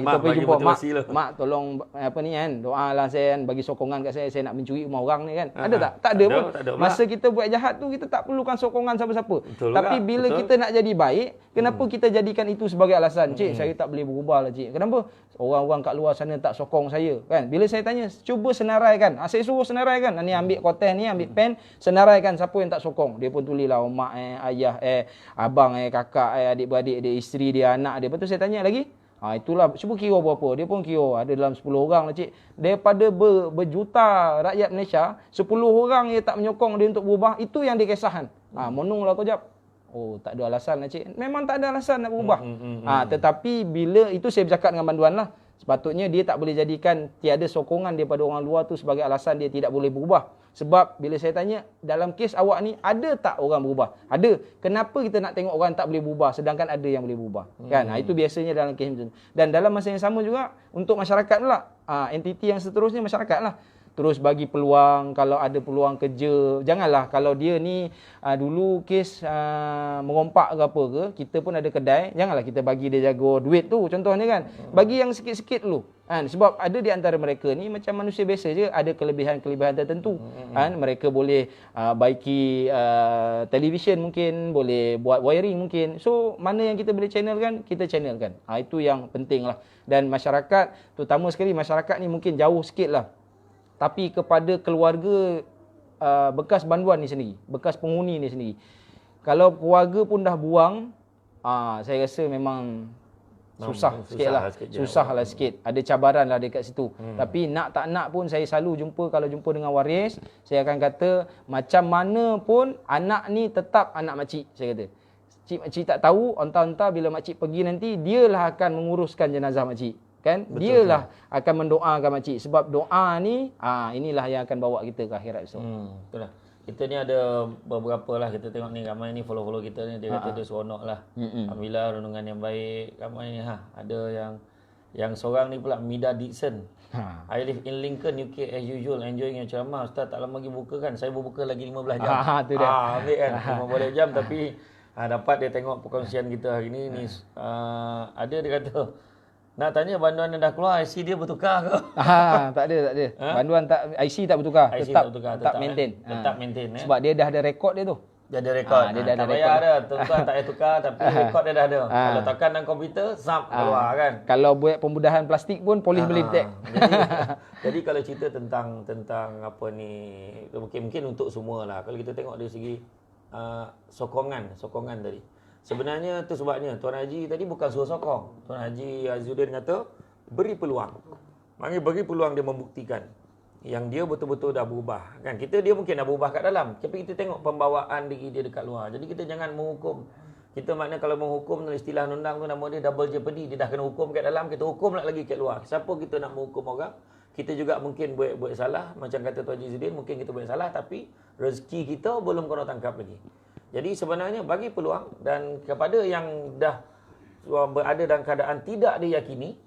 Kita pergi jumpa mak tolong apa ni kan, doa lah saya kan, bagi sokongan kat saya nak mencuri rumah orang ni kan. Ada tak? Tak ada pun. Masa kita buat jahat tu, kita tak perlukan sokongan siapa-siapa. Tapi bila kita nak jadi baik, kenapa kita jadikan itu sebagai alasan? Cik, saya tak boleh berubah lah cik. Kenapa? Orang-orang kat luar sana tak sokong saya kan. Bila saya tanya, cuba senaraikan. Saya suruh senaraikan. Ni ambil kotes ni, ambil pen, senaraikan siapa yang tak sokong. Dia pun tulis lah mak ayah abang kakak adik-beradik dia, isteri dia, anak dia. Lepas tu saya tanya lagi. Itulah, cuba kira berapa. Dia pun kira ada dalam 10 orang lah cik. Daripada berjuta rakyat Malaysia, 10 orang yang tak menyokong dia untuk berubah, itu yang dia kisahkan. Monong lah kau jap. Tak ada alasan lah cik. Memang tak ada alasan nak berubah. Tetapi bila itu saya bercakap dengan banduan lah. Sepatutnya dia tak boleh jadikan tiada sokongan daripada orang luar tu sebagai alasan dia tidak boleh berubah. Sebab bila saya tanya, dalam kes awak ni ada tak orang berubah? Ada. Kenapa kita nak tengok orang tak boleh berubah sedangkan ada yang boleh berubah? Kan? Itu biasanya dalam kes macam tu. Dan dalam masa yang sama juga untuk masyarakat pula. Entiti yang seterusnya masyarakat lah. Terus bagi peluang, kalau ada peluang kerja. Janganlah kalau dia ni dulu kes merompak ke apa ke, kita pun ada kedai, janganlah kita bagi dia jaga duit tu contohnya kan. Bagi yang sikit-sikit dulu. Sebab ada di antara mereka ni macam manusia biasa je, ada kelebihan-kelebihan tertentu. Mereka boleh baiki televisyen mungkin, boleh buat wiring mungkin. So mana yang kita boleh channelkan, kita channelkan. Itu yang penting lah. Dan masyarakat, terutama sekali masyarakat ni mungkin jauh sikit lah. Tapi kepada keluarga bekas banduan ni sendiri, bekas penghuni ni sendiri, kalau keluarga pun dah buang, saya rasa memang susah lah sikit. Ada cabaran lah dekat situ. Tapi nak tak nak pun saya selalu kalau jumpa dengan waris, saya akan kata macam mana pun anak ni tetap anak makcik, saya kata. Makcik tak tahu, entah-entah bila makcik pergi nanti, dialah akan menguruskan jenazah makcik. Kan? Betul, dialah akan mendoakan makcik. Sebab doa ni, inilah yang akan bawa kita ke akhirat esok. Betul lah. Kita ni ada beberapa lah, kita tengok ni ramai ni follow-follow kita ni, dia kata dia seronok lah. Alhamdulillah, renungan yang baik. Ramai ni ada yang seorang ni pula, Mida Dixon. I live in Lincoln, UK as usual, enjoying your ceramah. Ustaz tak lama lagi buka kan? Saya berbuka lagi 15 jam. Tu dia. Ambil kan, 15 jam tapi dapat dia tengok perkongsian kita hari ni. Ada dia kata, nak tanya banduan yang dah keluar, IC dia bertukar ke? Tak ada. Banduan IC tak bertukar. Tetap maintain. Tetap maintain. Sebab dia dah ada rekod dia tu. Dia ada rekod. Dia dah ada tak rekod. payah ada. Tuan-tuan tak payah tukar tapi rekod dia dah ada. Kalau tekan dalam komputer, keluar kan. Kalau buat pembudahan plastik pun polis boleh detect. Jadi kalau cerita tentang apa ni, mungkin untuk semualah. Kalau kita tengok dari segi sokongan tadi. Sebenarnya tu sebabnya Tuan Haji tadi bukan suruh sokong. Tuan Haji Azzuddin kata beri peluang. Maksudnya beri peluang dia membuktikan yang dia betul-betul dah berubah. Kan dia mungkin dah berubah kat dalam, tapi kita tengok pembawaan diri dia dekat luar. Jadi kita jangan menghukum Kita makna kalau menghukum istilah undang tu nama dia double jeopardy. Dia dah kena hukum kat dalam, kita hukum lagi kat luar. Siapa kita nak menghukum orang? Kita juga mungkin buat salah. Macam kata Tuan Haji Zuddin, mungkin kita buat salah tapi rezeki kita belum kena tangkap lagi. Jadi sebenarnya bagi peluang, dan kepada yang dah berada dalam keadaan tidak diyakini,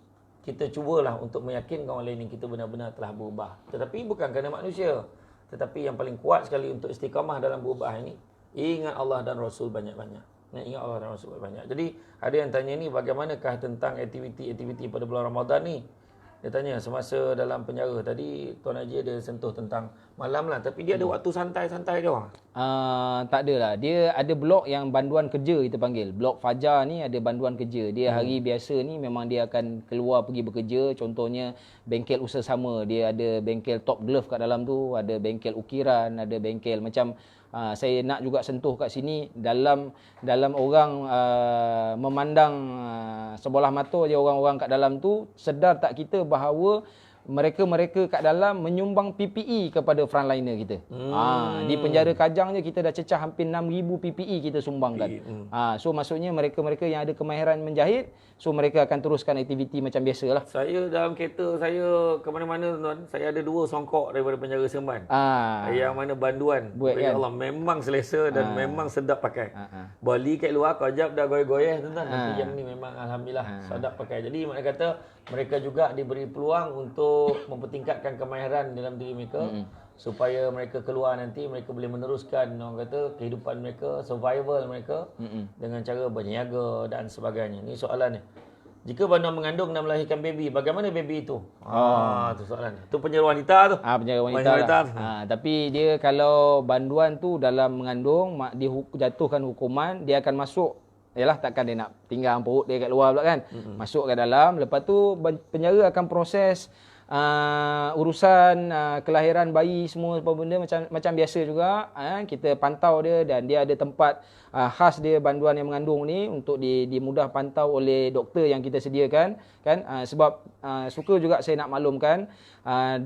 kita cubalah untuk meyakinkan orang lain kita benar-benar telah berubah. Tetapi bukan kerana manusia. Tetapi yang paling kuat sekali untuk istiqamah dalam berubah ini, ingat Allah dan Rasul banyak-banyak. Ingat Allah dan Rasul banyak. Jadi ada yang tanya ni, bagaimanakah tentang aktiviti-aktiviti pada bulan Ramadan ni? Dia tanya semasa dalam penjara. Tadi Tuan Haji ada sentuh tentang malam lah, tapi dia ada waktu santai-santai dia orang. Tak ada lah. Dia ada blok yang banduan kerja kita panggil. Blok Fajar ni ada banduan kerja. Dia hari biasa ni memang dia akan keluar pergi bekerja. Contohnya bengkel usaha sama. Dia ada bengkel Top Glove kat dalam tu, ada bengkel ukiran, ada bengkel macam saya nak juga sentuh kat sini dalam orang memandang sebelah mata je orang-orang kat dalam tu, sedar tak kita bahawa mereka kat dalam menyumbang PPE kepada frontliner kita. Di penjara Kajang je kita dah cecah hampir 6,000 PPE kita sumbangkan. So maksudnya mereka-mereka yang ada kemahiran menjahit, so mereka akan teruskan aktiviti macam biasalah. Saya dalam kereta saya ke mana-mana tuan, saya ada 2 songkok daripada penjara Seremban. Yang mana banduan. Buat kan? Allah memang selesa dan memang sedap pakai. Bali kat luar kajap dah goyah-goyah tuan. Tapi yang ni memang alhamdulillah sedap pakai. Jadi makna kata mereka juga diberi peluang untuk mempertingkatkan kemahiran dalam diri mereka supaya mereka keluar nanti mereka boleh meneruskan orang kata kehidupan mereka, survival mereka dengan cara berniaga dan sebagainya. Ni soalan ni. Jika banduan mengandung dan melahirkan baby, bagaimana baby itu? Tu soalan. Tu penjara wanita tu. Penjara wanita lah. Tapi dia kalau banduan tu dalam mengandung, dijatuhkan hukuman, dia akan masuk. Yalah, takkan dia nak tinggal perut dia kat luar pula kan. Masuk kat dalam, lepas tu penjara akan proses urusan kelahiran bayi semua apa benda macam biasa juga. Kita pantau dia dan dia ada tempat khas dia banduan yang mengandung ni untuk dimudah pantau oleh doktor yang kita sediakan kan. Sebab suka juga saya nak maklumkan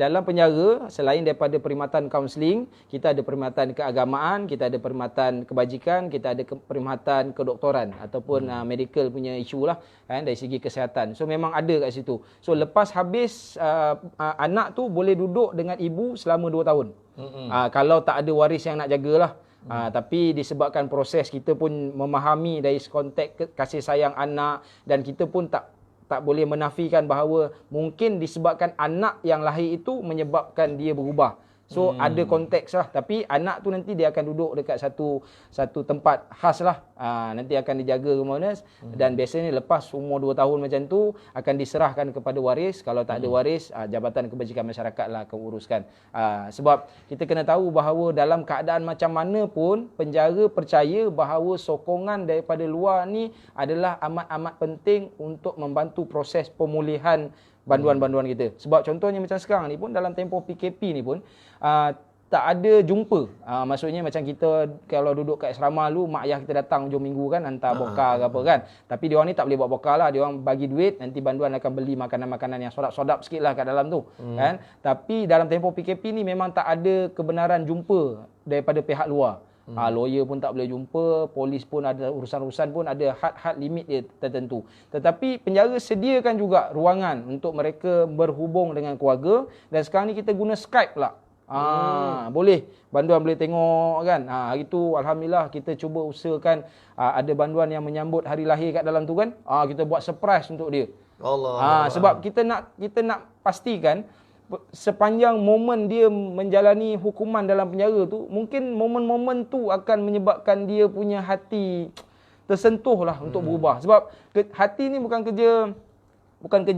dalam penjara selain daripada perkhidmatan kaunseling, kita ada perkhidmatan keagamaan, kita ada perkhidmatan kebajikan, kita ada perkhidmatan kedoktoran ataupun medical punya isu lah kan dari segi kesihatan. So memang ada kat situ. So lepas habis anak tu boleh duduk dengan ibu selama 2 tahun. Kalau tak ada waris yang nak jagalah. Tapi disebabkan proses kita pun memahami dari konteks kasih sayang anak, dan kita pun tak boleh menafikan bahawa mungkin disebabkan anak yang lahir itu menyebabkan dia berubah. So ada konteks lah, tapi anak tu nanti dia akan duduk dekat satu tempat khas lah. Nanti akan dijaga kemana, dan biasanya lepas umur 2 tahun macam tu akan diserahkan kepada waris. Kalau tak ada waris, Jabatan Kebajikan Masyarakat lah akan uruskan. Sebab kita kena tahu bahawa dalam keadaan macam mana pun penjara percaya bahawa sokongan daripada luar ni adalah amat-amat penting untuk membantu proses pemulihan banduan-banduan kita. Sebab contohnya macam sekarang ni pun dalam tempoh PKP ni pun tak ada jumpa. Maksudnya macam kita kalau duduk kat asrama dulu, mak ayah kita datang hujung minggu kan, hantar bokar ke apa kan. Tapi diorang ni tak boleh buat bokar lah. Diorang bagi duit, nanti banduan akan beli makanan-makanan yang sodap-sodap sikit lah kat dalam tu. Kan? Tapi dalam tempoh PKP ni memang tak ada kebenaran jumpa daripada pihak luar. Lawyer pun tak boleh jumpa, polis pun ada urusan-urusan pun ada had limit dia tertentu. Tetapi penjara sediakan juga ruangan untuk mereka berhubung dengan keluarga, dan sekarang ni kita guna Skype lah. Boleh banduan boleh tengok kan. Hari tu alhamdulillah kita cuba usahakan ada banduan yang menyambut hari lahir kat dalam tu kan. Kita buat surprise untuk dia. Sebab kita nak pastikan sepanjang momen dia menjalani hukuman dalam penjara tu, mungkin momen-momen tu akan menyebabkan dia punya hati tersentuh lah untuk berubah. Sebab hati ni bukan kerja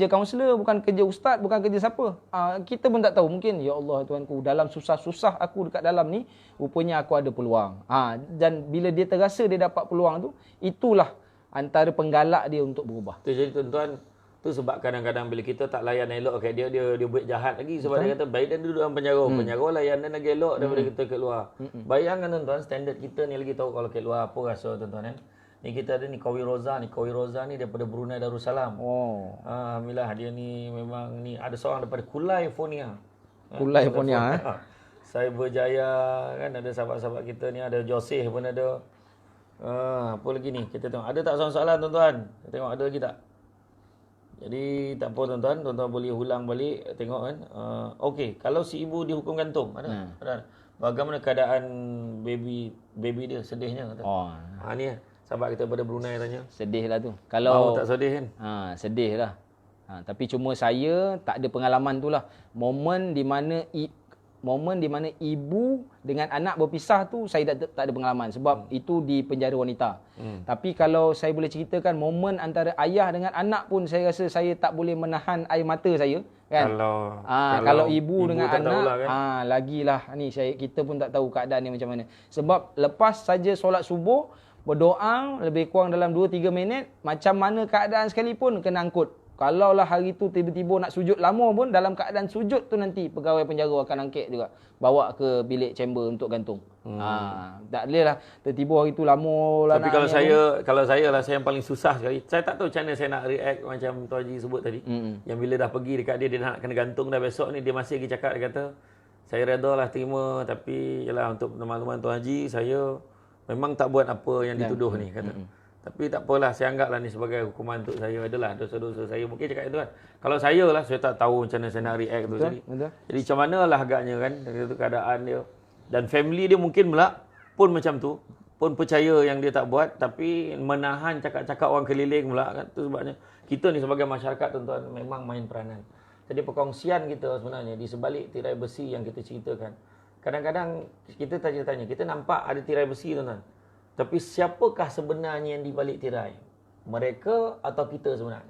kaunselor, bukan kerja ustaz, bukan kerja siapa. Kita pun tak tahu, mungkin ya Allah Tuanku, dalam susah-susah aku dekat dalam ni, rupanya aku ada peluang. Dan bila dia terasa dia dapat peluang tu, itulah antara penggalak dia untuk berubah. Jadi tuan-tuan, tu sebab kadang-kadang bila kita tak layan elok kat dia buat jahat lagi. Sebab dia kata baik dan duduk dalam penjara. Penjara layan dan lagi elok daripada kita kat luar. Bayangkan tuan-tuan, standard kita ni lagi tahu kalau kat luar apa rasa tuan-tuan kan. Ni kita ada ni Qawi Roza ni. Qawi Roza ni daripada Brunei Darussalam. Alhamdulillah dia ni memang ni ada seorang daripada Kulai Fonia. Kulai Fonia Saya berjaya kan, ada sahabat-sahabat kita ni, ada Joseh pun ada. Apa lagi ni? Kita tengok. Ada tak soalan-soalan tuan-tuan? Kita tengok ada lagi tak? Jadi tak apa tuan-tuan. Tuan-tuan boleh ulang balik. Tengok kan. Okey. Kalau si ibu dihukum gantung. Ada? Bagaimana keadaan baby dia? Sedihnya kata. Ni sahabat kita pada Brunei tanya. Sedih lah tu. Kalau tak sedih kan? Sedih lah. Tapi cuma saya tak ada pengalaman tu lah. Momen di mana ibu dengan anak berpisah tu saya tak ada pengalaman sebab itu di penjara wanita. Tapi kalau saya boleh ceritakan momen antara ayah dengan anak pun saya rasa saya tak boleh menahan air mata saya kan. Kalau ibu dengan anak kan? Lagilah ni kita pun tak tahu keadaan dia macam mana. Sebab lepas saja solat subuh berdoa lebih kurang dalam 2-3 minit macam mana keadaan sekalipun kena angkut. Kalaulah hari tu tiba-tiba nak sujud lama pun dalam keadaan sujud tu nanti pegawai penjara akan angkat juga bawa ke bilik chamber untuk gantung. Tak boleh lah tiba-tiba hari tu lama lah. Tapi kalau saya yang paling susah sekali. Saya tak tahu macam mana saya nak react macam Tuan Haji sebut tadi. Yang bila dah pergi dekat dia nak kena gantung dah besok ni dia masih lagi cakap, dia kata saya reda lah terima tapi yalah untuk makluman Tuan Haji saya memang tak buat apa yang dituduh ni kata. Tapi tak apalah, saya anggaplah ni sebagai hukuman untuk saya. Adalah dosa-dosa saya. Mungkin cakap itu kan. Kalau saya lah, saya tak tahu macam mana saya nak react tu. Betul. Jadi macam mana lah agaknya kan, keadaan dia. Dan family dia mungkin pun macam tu. Pun percaya yang dia tak buat. Tapi menahan cakap-cakap orang keliling pula kan. Itu sebabnya kita ni sebagai masyarakat tuan-tuan memang main peranan. Jadi perkongsian kita sebenarnya di sebalik tirai besi yang kita ceritakan. Kadang-kadang kita tanya-tanya, kita nampak ada tirai besi tuan-tuan. Tapi siapakah sebenarnya yang di balik tirai? Mereka atau kita sebenarnya?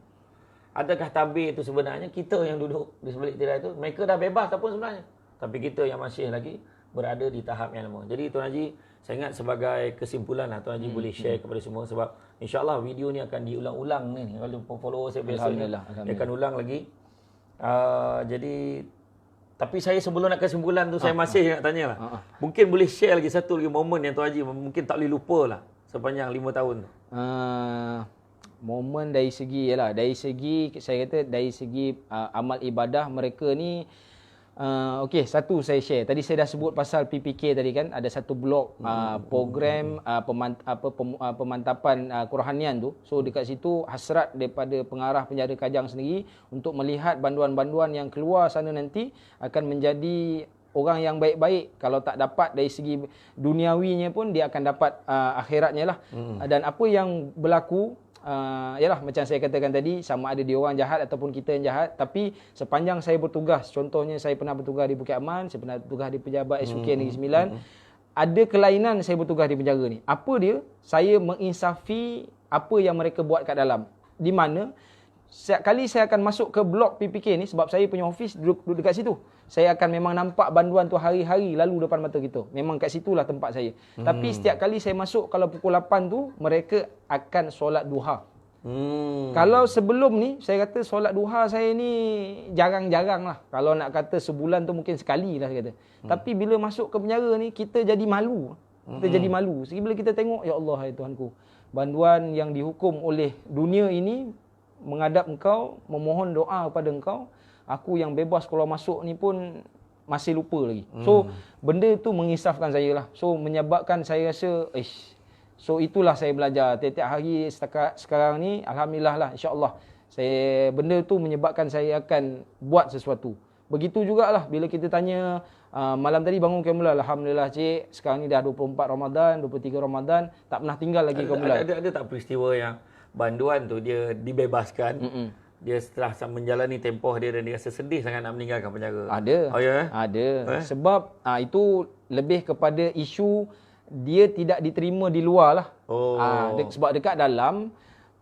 Adakah tabir itu sebenarnya kita yang duduk di sebalik tirai itu? Mereka dah bebas ataupun sebenarnya? Tapi kita yang masih lagi berada di tahap yang lama. Jadi Tuan Haji, saya ingat sebagai kesimpulan lah, Tuan Haji boleh share kepada semua sebab insya-Allah video ni akan diulang-ulang ni. Kalau follower saya biasanya dia akan ulang lagi. Jadi tapi saya sebelum nak kesimpulan tu saya masih nak tanya lah. Mungkin boleh share lagi satu lagi momen yang Tuan Haji mungkin tak boleh lupa lah sepanjang 5 tahun tu. Momen dari segi saya kata dari segi amal ibadah mereka ni okey, satu saya share. Tadi saya dah sebut pasal PPK tadi kan, ada satu blok program pemantapan kerohanian tu. So dekat situ hasrat daripada pengarah penjara Kajang sendiri untuk melihat banduan-banduan yang keluar sana nanti akan menjadi orang yang baik-baik. Kalau tak dapat dari segi duniawinya pun dia akan dapat akhiratnya lah. Dan apa yang berlaku yalah macam saya katakan tadi, sama ada dia orang jahat ataupun kita yang jahat, tapi sepanjang saya bertugas, contohnya saya pernah bertugas di Bukit Aman, saya pernah bertugas di pejabat SUK Negeri Sembilan, ada kelainan saya bertugas di penjara ni. Apa dia? Saya menginsafi apa yang mereka buat kat dalam. Di mana setiap kali saya akan masuk ke blok PPK ni, sebab saya punya office duduk dekat situ, saya akan memang nampak banduan tu hari-hari lalu depan mata kita. Memang kat situlah tempat saya. Tapi setiap kali saya masuk, kalau pukul 8 tu, mereka akan solat duha. Kalau sebelum ni, saya kata solat duha saya ni jarang-jarang lah. Kalau nak kata sebulan tu mungkin sekali lah saya kata. Tapi bila masuk ke penjara ni, kita jadi malu. Jadi malu. Bila kita tengok, ya Allah, ya Tuhanku, banduan yang dihukum oleh dunia ini menghadap engkau, memohon doa kepada engkau, aku yang bebas keluar masuk ni pun masih lupa lagi. So benda tu mengisafkan saya lah. So menyebabkan saya rasa so itulah saya belajar tiap-tiap hari sekarang ni, alhamdulillah lah, insya-Allah benda tu menyebabkan saya akan buat sesuatu. Begitu jugalah bila kita tanya malam tadi bangun Qiyamul, alhamdulillah cik, sekarang ni dah 24 Ramadan, 23 Ramadan, tak pernah tinggal lagi Qiyamul. Ada tak peristiwa yang banduan tu dia dibebaskan, dia setelah menjalani tempoh dia dan dia rasa sedih sangat nak meninggalkan penjara? Ada. Ada. Sebab itu lebih kepada isu dia tidak diterima di luar lah. Sebab dekat dalam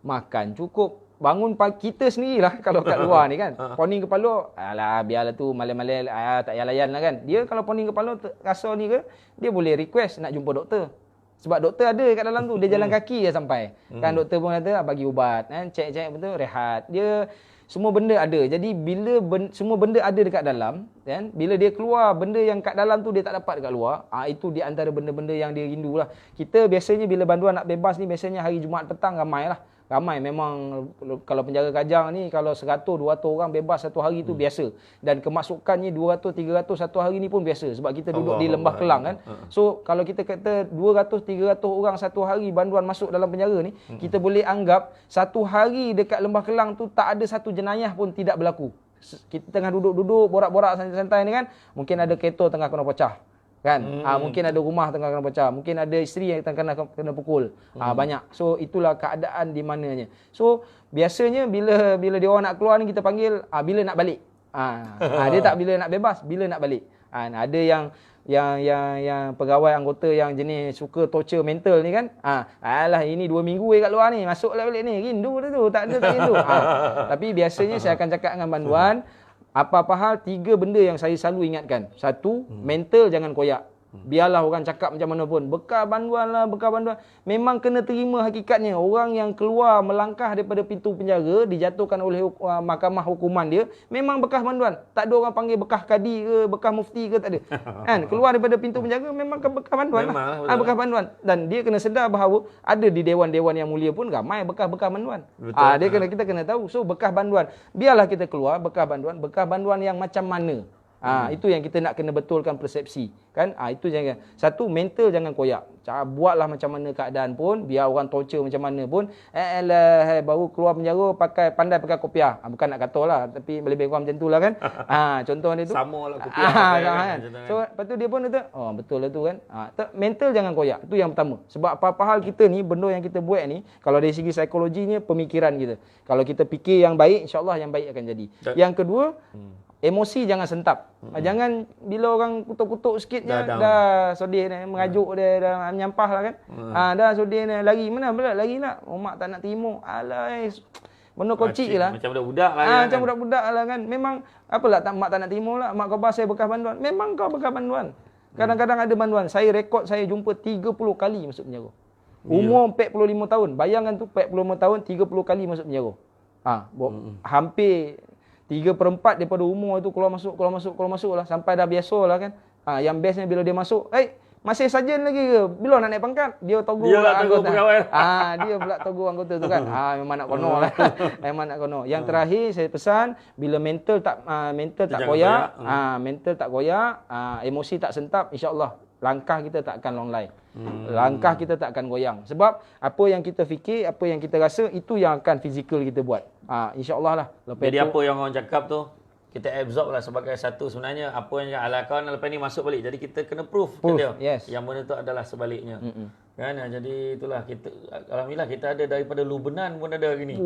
makan cukup, bangun pagi kita sendirilah kalau kat luar ni kan. Poning kepala, alah biarlah tu malam-malam tak payah layan lah kan. Dia kalau poning kepala rasa ni ke, dia boleh request nak jumpa doktor. Sebab doktor ada kat dalam tu, dia jalan kaki je sampai. Kan doktor pun kata bagi ubat, kan, cek-cek betul, rehat. Dia semua benda ada. Jadi bila semua benda ada dekat dalam, kan, bila dia keluar benda yang kat dalam tu dia tak dapat dekat luar, itu di antara benda-benda yang dia rindulah. Kita biasanya bila banduan nak bebas ni biasanya hari Jumaat petang ramai lah. ramai memang kalau penjara Kajang ni kalau 100 200 orang bebas satu hari tu biasa, dan kemasukannya 200 300 satu hari ni pun biasa sebab kita duduk di Lembah Kelang kan. So kalau kita kata 200 300 orang satu hari banduan masuk dalam penjara ni, kita boleh anggap satu hari dekat Lembah Kelang tu tak ada satu jenayah pun tidak berlaku. Kita tengah duduk-duduk borak-borak santai-santai ni kan, mungkin ada kereta tengah kena pecah kan, mungkin ada rumah tengah kena pecah, mungkin ada isteri yang kena pukul, banyak. So itulah keadaan di mananya. So biasanya bila dia orang nak keluar ni kita panggil bila nak balik, dia tak bila nak bebas, bila nak balik. Ada yang pegawai anggota yang jenis suka torture mental ni kan, alah ini 2 minggu kat luar ni, masuklah balik ni, rindu dah tu, tak rindu. Tapi biasanya saya akan cakap dengan banduan, apa-apa hal 3 benda yang saya selalu ingatkan. 1, mental jangan koyak. Biarlah orang cakap macam mana pun, bekas banduan lah, bekas banduan. Memang kena terima hakikatnya. Orang yang keluar melangkah daripada pintu penjara, dijatuhkan oleh mahkamah hukuman dia, memang bekas banduan. Tak ada orang panggil bekas kadi ke, bekas mufti ke, tak ada. Kan? Keluar daripada pintu penjara memang bekas banduan lah. Bekas banduan. Dan dia kena sedar bahawa ada di dewan-dewan yang mulia pun ramai bekas-bekas banduan. Kita kena tahu. So bekas banduan, biarlah kita keluar bekas banduan yang macam mana. Itu yang kita nak kena betulkan persepsi kan. Itu jangan. 1, mental jangan koyak. Buatlah macam mana keadaan pun, biar orang torture macam mana pun, baru keluar penjara pandai pakai kopiah. Bukan nak kata lah, tapi lebih kurang macam tu lah kan. Contoh dia tu sama lah kopiah kan. So lepas tu dia pun kata betul lah tu kan. Mental jangan koyak. Itu yang pertama. Sebab apa-apa hal kita ni, benda yang kita buat ni, kalau dari segi psikologinya, pemikiran kita, kalau kita fikir yang baik, insyaAllah yang baik akan jadi. Yang kedua, emosi jangan sentap. Jangan bila orang kutuk-kutuk sikit je dah sodih dah, mengajuk dia, dah menyampah lah kan. Dah sodih dah, lari mana pula, lari nak. Mak tak nak terima. Alah, benda kocik je lah. Macam budak-budak lah. Macam budak-budak lah kan. Memang apalah mak tak nak terima lah. Mak kau bahas saya bekas banduan. Memang kau bekas banduan. Kadang-kadang ada banduan. Saya rekod saya jumpa 30 kali masuk penjara. Umur 45 tahun. Bayangkan tu 45 tahun 30 kali masuk penjara. Hampir 3/4 daripada umur itu keluar masuk lah. Sampai dah biasa lah kan. Yang bestnya bila dia masuk, masih sarjan lagi ke? Bila nak naik pangkat? Dia togur anggota. Dia pula togur anggota tu kan. Memang nak kono lah. Memang nak kono. Yang terakhir saya pesan, bila mental tak koyak, mental tak koyak, emosi tak sentap, insya-Allah langkah kita tak akan long life. Langkah kita tak akan goyang. Sebab apa yang kita fikir, apa yang kita rasa, itu yang akan fizikal kita buat. InsyaAllah lah. Jadi apa yang orang cakap tu, kita absorb lah sebagai satu. Sebenarnya apa yang ala kawan lepas ni masuk balik. Jadi kita kena proof dia. Yes. Yang benda tu adalah sebaliknya. Kan? Jadi itulah kita, alhamdulillah kita ada daripada Lubenan pun ada hari ni.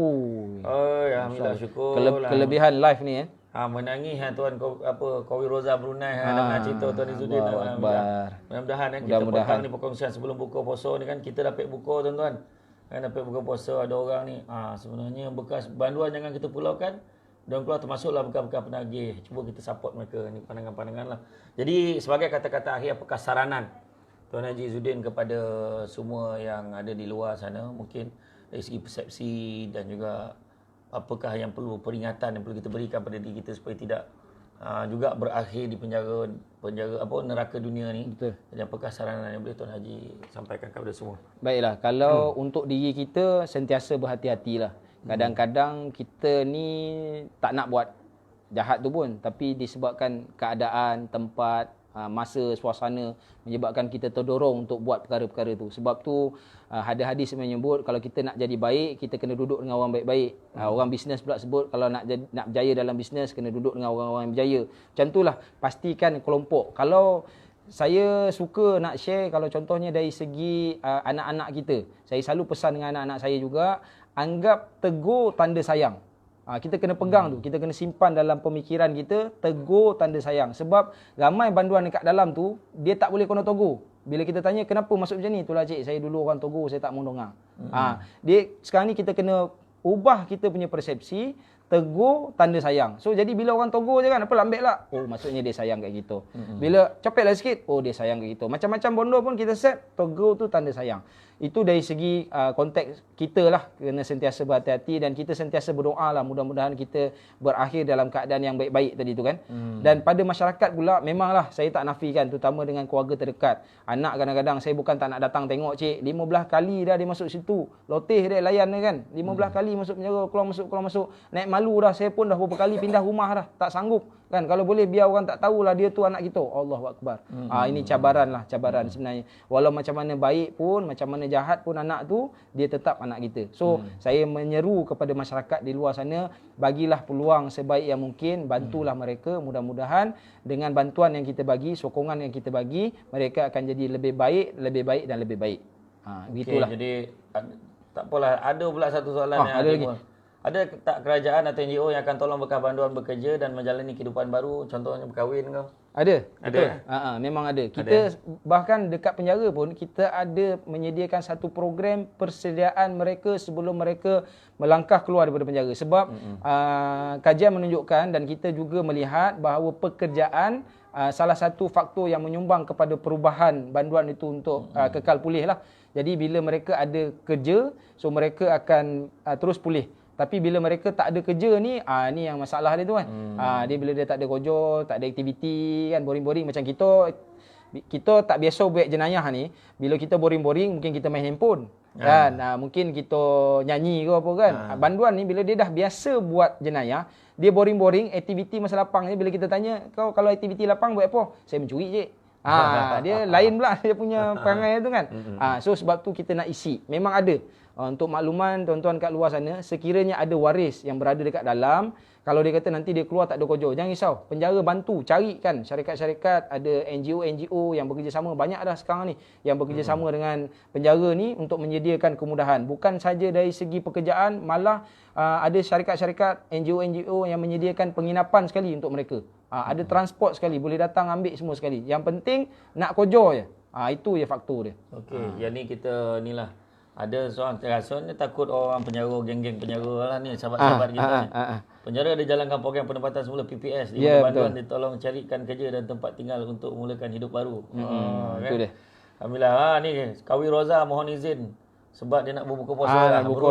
Alhamdulillah, syukur. Kelebihan live ni menangis tuan Qawi Roza Brunei dengan cerita tuan Izzuddin. Mudah-mudahan kita petang ni perkongsian sebelum buka puasa ni kan, kita dapat buka tuan-tuan. Kan dapat buka puasa, ada orang ni sebenarnya bekas banduan jangan kita pulaukan. Dan keluar termasuklah bekas-bekas penagih. Cuba kita support mereka. Ni pandangan-pandangan lah. Jadi sebagai kata-kata akhir, apakah saranan Tuan Haji Izzuddin kepada semua yang ada di luar sana, mungkin dari segi persepsi dan juga apakah yang perlu, peringatan yang perlu kita berikan pada diri kita supaya tidak juga berakhir di penjara neraka dunia ni. Betul. Jadi apakah saranan yang boleh Tuan Haji sampaikan kepada semua? Baiklah, kalau untuk diri kita sentiasa berhati-hatilah. Kadang-kadang kita ni tak nak buat jahat tu pun, tapi disebabkan keadaan, tempat, masa, suasana menyebabkan kita terdorong untuk buat perkara-perkara tu. Sebab tu ada hadis yang menyebut kalau kita nak jadi baik, kita kena duduk dengan orang baik-baik. Orang bisnes pula sebut kalau nak berjaya dalam bisnes, kena duduk dengan orang-orang yang berjaya. Macam itulah, pastikan kelompok. Kalau saya suka nak share, kalau contohnya dari segi anak-anak kita, saya selalu pesan dengan anak-anak saya juga, anggap tegur tanda sayang. Kita kena pegang tu, kita kena simpan dalam pemikiran kita, tegur tanda sayang. Sebab ramai banduan dekat dalam tu, dia tak boleh kena tegur. Bila kita tanya kenapa masuk macam ni, itulah cik, saya dulu orang tegur, saya tak mau dengar. Dia sekarang ni kita kena ubah kita punya persepsi, tegur tanda sayang. So jadi bila orang tegur je kan, apa lambek lah. Oh maksudnya dia sayang kat kita. Bila copetlah sikit, oh dia sayang kat kita. Macam-macam bondo pun kita set, tegur tu tanda sayang. Itu dari segi konteks kita lah, kena sentiasa berhati-hati dan kita sentiasa berdoa lah, mudah-mudahan kita berakhir dalam keadaan yang baik-baik tadi tu kan. Dan pada masyarakat pula, memanglah saya tak nafikan, terutama dengan keluarga terdekat. Anak kadang-kadang saya bukan tak nak datang tengok cik, 15 kali dah dia masuk situ, loteh dia layan dia kan, 15 kali masuk penjara, keluar masuk, naik malu dah, saya pun dah beberapa kali pindah rumah dah, tak sanggup kan. Kalau boleh biar orang tak tahulah dia tu anak kita. Allahu akbar. Ini cabaran sebenarnya. Walau macam mana baik pun, macam mana jahat pun anak tu, dia tetap anak kita. So saya menyeru kepada masyarakat di luar sana, bagilah peluang sebaik yang mungkin, bantulah mereka. Mudah-mudahan dengan bantuan yang kita bagi, sokongan yang kita bagi, mereka akan jadi lebih baik dan lebih baik. Begitulah. Jadi tak apalah, ada pula satu soalan yang ada lagi. Ada tak kerajaan atau NGO yang akan tolong bekas banduan bekerja dan menjalani kehidupan baru, contohnya berkahwin ke? Ada, betul. Memang ada. Kita bahkan dekat penjara pun kita ada menyediakan satu program persediaan mereka sebelum mereka melangkah keluar daripada penjara. Sebab kajian menunjukkan dan kita juga melihat bahawa pekerjaan salah satu faktor yang menyumbang kepada perubahan banduan itu untuk kekal pulih lah. Jadi bila mereka ada kerja, so mereka akan terus pulih. Tapi bila mereka tak ada kerja ni, ni yang masalah dia tu kan. Dia bila dia tak ada kerja, tak ada aktiviti kan, boring-boring macam kita tak biasa buat jenayah ni. Bila kita boring-boring, mungkin kita main handphone kan. Mungkin kita nyanyi ke apa kan. Banduan ni bila dia dah biasa buat jenayah, dia boring-boring, aktiviti masa lapang ni bila kita tanya, kau kalau aktiviti lapang buat apa? Saya mencuri je. Dia lain pula dia punya perangai tu kan. So sebab tu kita nak isi. Memang ada. Untuk makluman tuan-tuan kat luar sana, sekiranya ada waris yang berada dekat dalam, kalau dia kata nanti dia keluar tak ada kerja, jangan risau. Penjara bantu, carikan syarikat-syarikat, ada NGO yang bekerjasama, banyak dah sekarang ni yang bekerjasama dengan penjara ni untuk menyediakan kemudahan. Bukan saja dari segi pekerjaan, malah ada syarikat-syarikat, NGO yang menyediakan penginapan sekali untuk mereka. Ada transport sekali, boleh datang ambil semua sekali. Yang penting nak kerja je. Itu je faktor dia. Okey, yang ni kita ni lah. Ada seorang rasanya takut orang penjara, geng-geng penjara lah ni, sahabat-sahabat kita ni. Penjara ada jalankan program penempatan semula PPS di mana banduan ditolong carikan kerja dan tempat tinggal untuk memulakan hidup baru. Itu dia. Alhamdulillah. Ni Kawi Roza mohon izin sebab dia nak berbuka puasa dah. Buka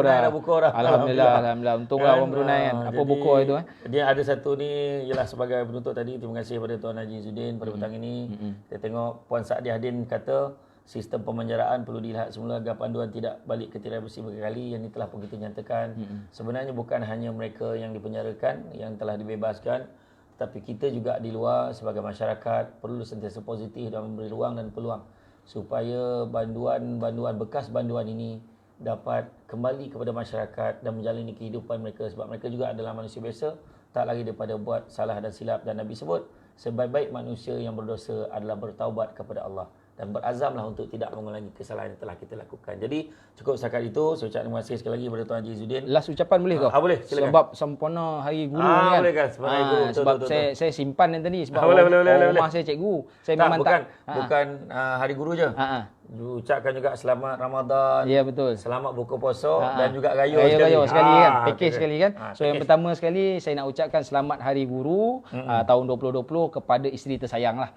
dah. Alhamdulillah. Untunglah orang Brunei kan. Apa buka itu Dia ada satu ni ialah sebagai penutup tadi. Terima kasih kepada Tuan Haji Izzuddin pada petang ini. Kita tengok Puan Sa'diahdin kata sistem pemenjaraan perlu dilihat semula agar panduan tidak balik ke tirai besi berkali. Yang ini telah pun kita nyatakan. Sebenarnya bukan hanya mereka yang dipenjarakan, yang telah dibebaskan, tapi kita juga di luar sebagai masyarakat perlu sentiasa positif dan memberi ruang dan peluang supaya banduan bekas banduan ini dapat kembali kepada masyarakat dan menjalani kehidupan mereka, sebab mereka juga adalah manusia biasa, tak lagi daripada buat salah dan silap. Dan Nabi sebut sebaik-baik manusia yang berdosa adalah bertaubat kepada Allah dan berazamlah untuk tidak mengulangi kesalahan yang telah kita lakukan. Jadi cukup setakat itu. Saya ucap terima kasih sekali lagi kepada Tuan Haji Izzuddin. Last ucapan boleh ke? Boleh, silakan. Sebab sempurna hari guru ni kan. Boleh kan, sempurna hari guru. Sebab saya simpan yang tadi sebab boleh. rumah saya cikgu. Saya memang bukan hari guru je. Ucapkan juga selamat Ramadan. Ya betul. Selamat buka puasa dan juga raya sekali kan. Package sekali kan. So yang pertama sekali saya nak ucapkan selamat Hari Guru tahun 2020 kepada isteri tersayang lah.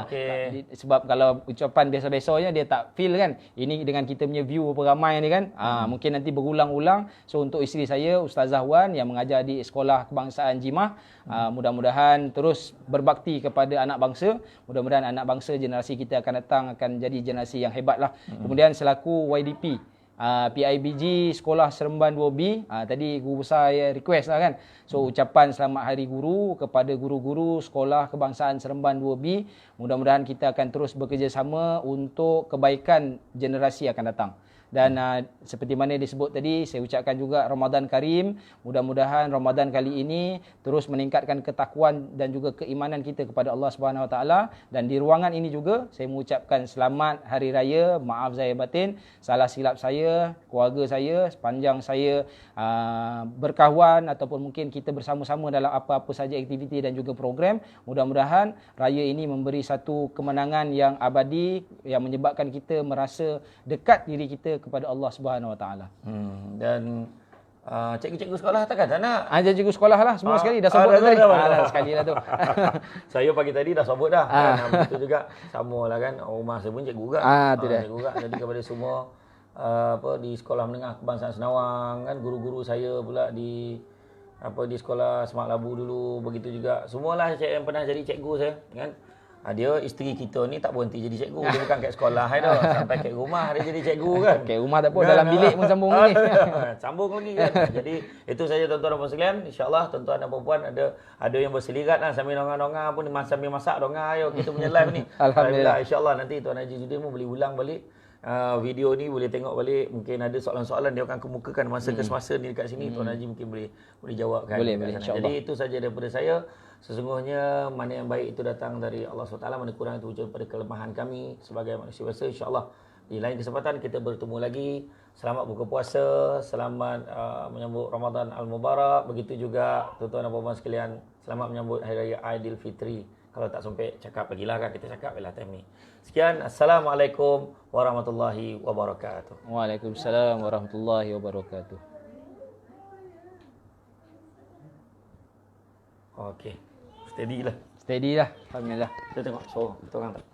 Okey. Sebab kalau ucapan biasa-biasanya dia tak feel kan. Ini dengan kita punya view berapa ramai ni kan. Mungkin nanti berulang-ulang. So untuk isteri saya Ustazah Wan yang mengajar di Sekolah Kebangsaan Jimah, mudah-mudahan terus berbakti kepada anak bangsa. Mudah-mudahan anak bangsa generasi kita akan datang akan jadi generasi yang hebat lah. Kemudian selaku YDP PIBG Sekolah Seremban 2B, tadi guru besar request lah kan. So ucapan selamat Hari Guru kepada guru-guru Sekolah Kebangsaan Seremban 2B. Mudah-mudahan kita akan terus bekerjasama untuk kebaikan generasi akan datang. Dan seperti mana disebut tadi, saya ucapkan juga Ramadan Karim. Mudah-mudahan Ramadan kali ini terus meningkatkan ketakwaan dan juga keimanan kita kepada Allah Subhanahu Wa Taala. Dan di ruangan ini juga saya mengucapkan selamat Hari Raya. Maaf zahir batin, salah silap saya, keluarga saya, sepanjang saya berkawan ataupun mungkin kita bersama-sama dalam apa-apa saja aktiviti dan juga program. Mudah-mudahan raya ini memberi satu kemenangan yang abadi yang menyebabkan kita merasa dekat diri kita kepada Allah Subhanahu Wa Taala. Dan Cikgu-cikgu sekolah takkan tak nak? Ajar cikgu sekolah lah semua sekali dah sebut tadi. Dah sekali dah tu. Saya pagi tadi dah sebut dah. Begitu juga samalah kan. Rumah saya pun cikgu juga. Tu dah. Cikgu juga. Jadi kepada semua di sekolah menengah kebangsaan Senawang kan, guru-guru saya pula di sekolah Semak Labu dulu, begitu juga semualah yang pernah jadi cikgu saya kan. Dia isteri kita ni tak berhenti jadi cikgu. Dia bukan kat sekolah dah, sampai kat rumah dia jadi cikgu kan. Kat rumah tak apa, dalam bilik pun sambung lagi. Sambung lagi kan. Jadi itu saja tuan-tuan dan puan sekalian. InsyaAllah tuan-tuan dan puan ada yang berselirat lah sambil donga-donga pun, sambil masak donga ayo kita punya live ni. Alhamdulillah. InsyaAllah nanti Tuan Haji Zudin pun boleh ulang balik video ni, boleh tengok balik. Mungkin ada soalan-soalan dia akan kemukakan masa ke semasa ni dekat sini. Tuan Haji mungkin boleh jawabkan. Boleh insya-Allah. Jadi itu saja daripada saya. Sesungguhnya mana yang baik itu datang dari Allah SWT, mana kurang itu wujud pada kelemahan kami sebagai manusia biasa. InsyaAllah di lain kesempatan kita bertemu lagi. Selamat buka puasa, selamat menyambut Ramadan Al-Mubarak. Begitu juga tuan-tuan dan puan-puan sekalian, selamat menyambut Hari Raya Aidilfitri. Kalau tak sampai cakap lagilah kan, kita cakap bila time ni. Sekian, Assalamualaikum warahmatullahi wabarakatuh. Waalaikumsalam warahmatullahi wabarakatuh. Okey. Steady lah. Steady lah. Alhamdulillah. Kita tengok suara. Kita orang tak.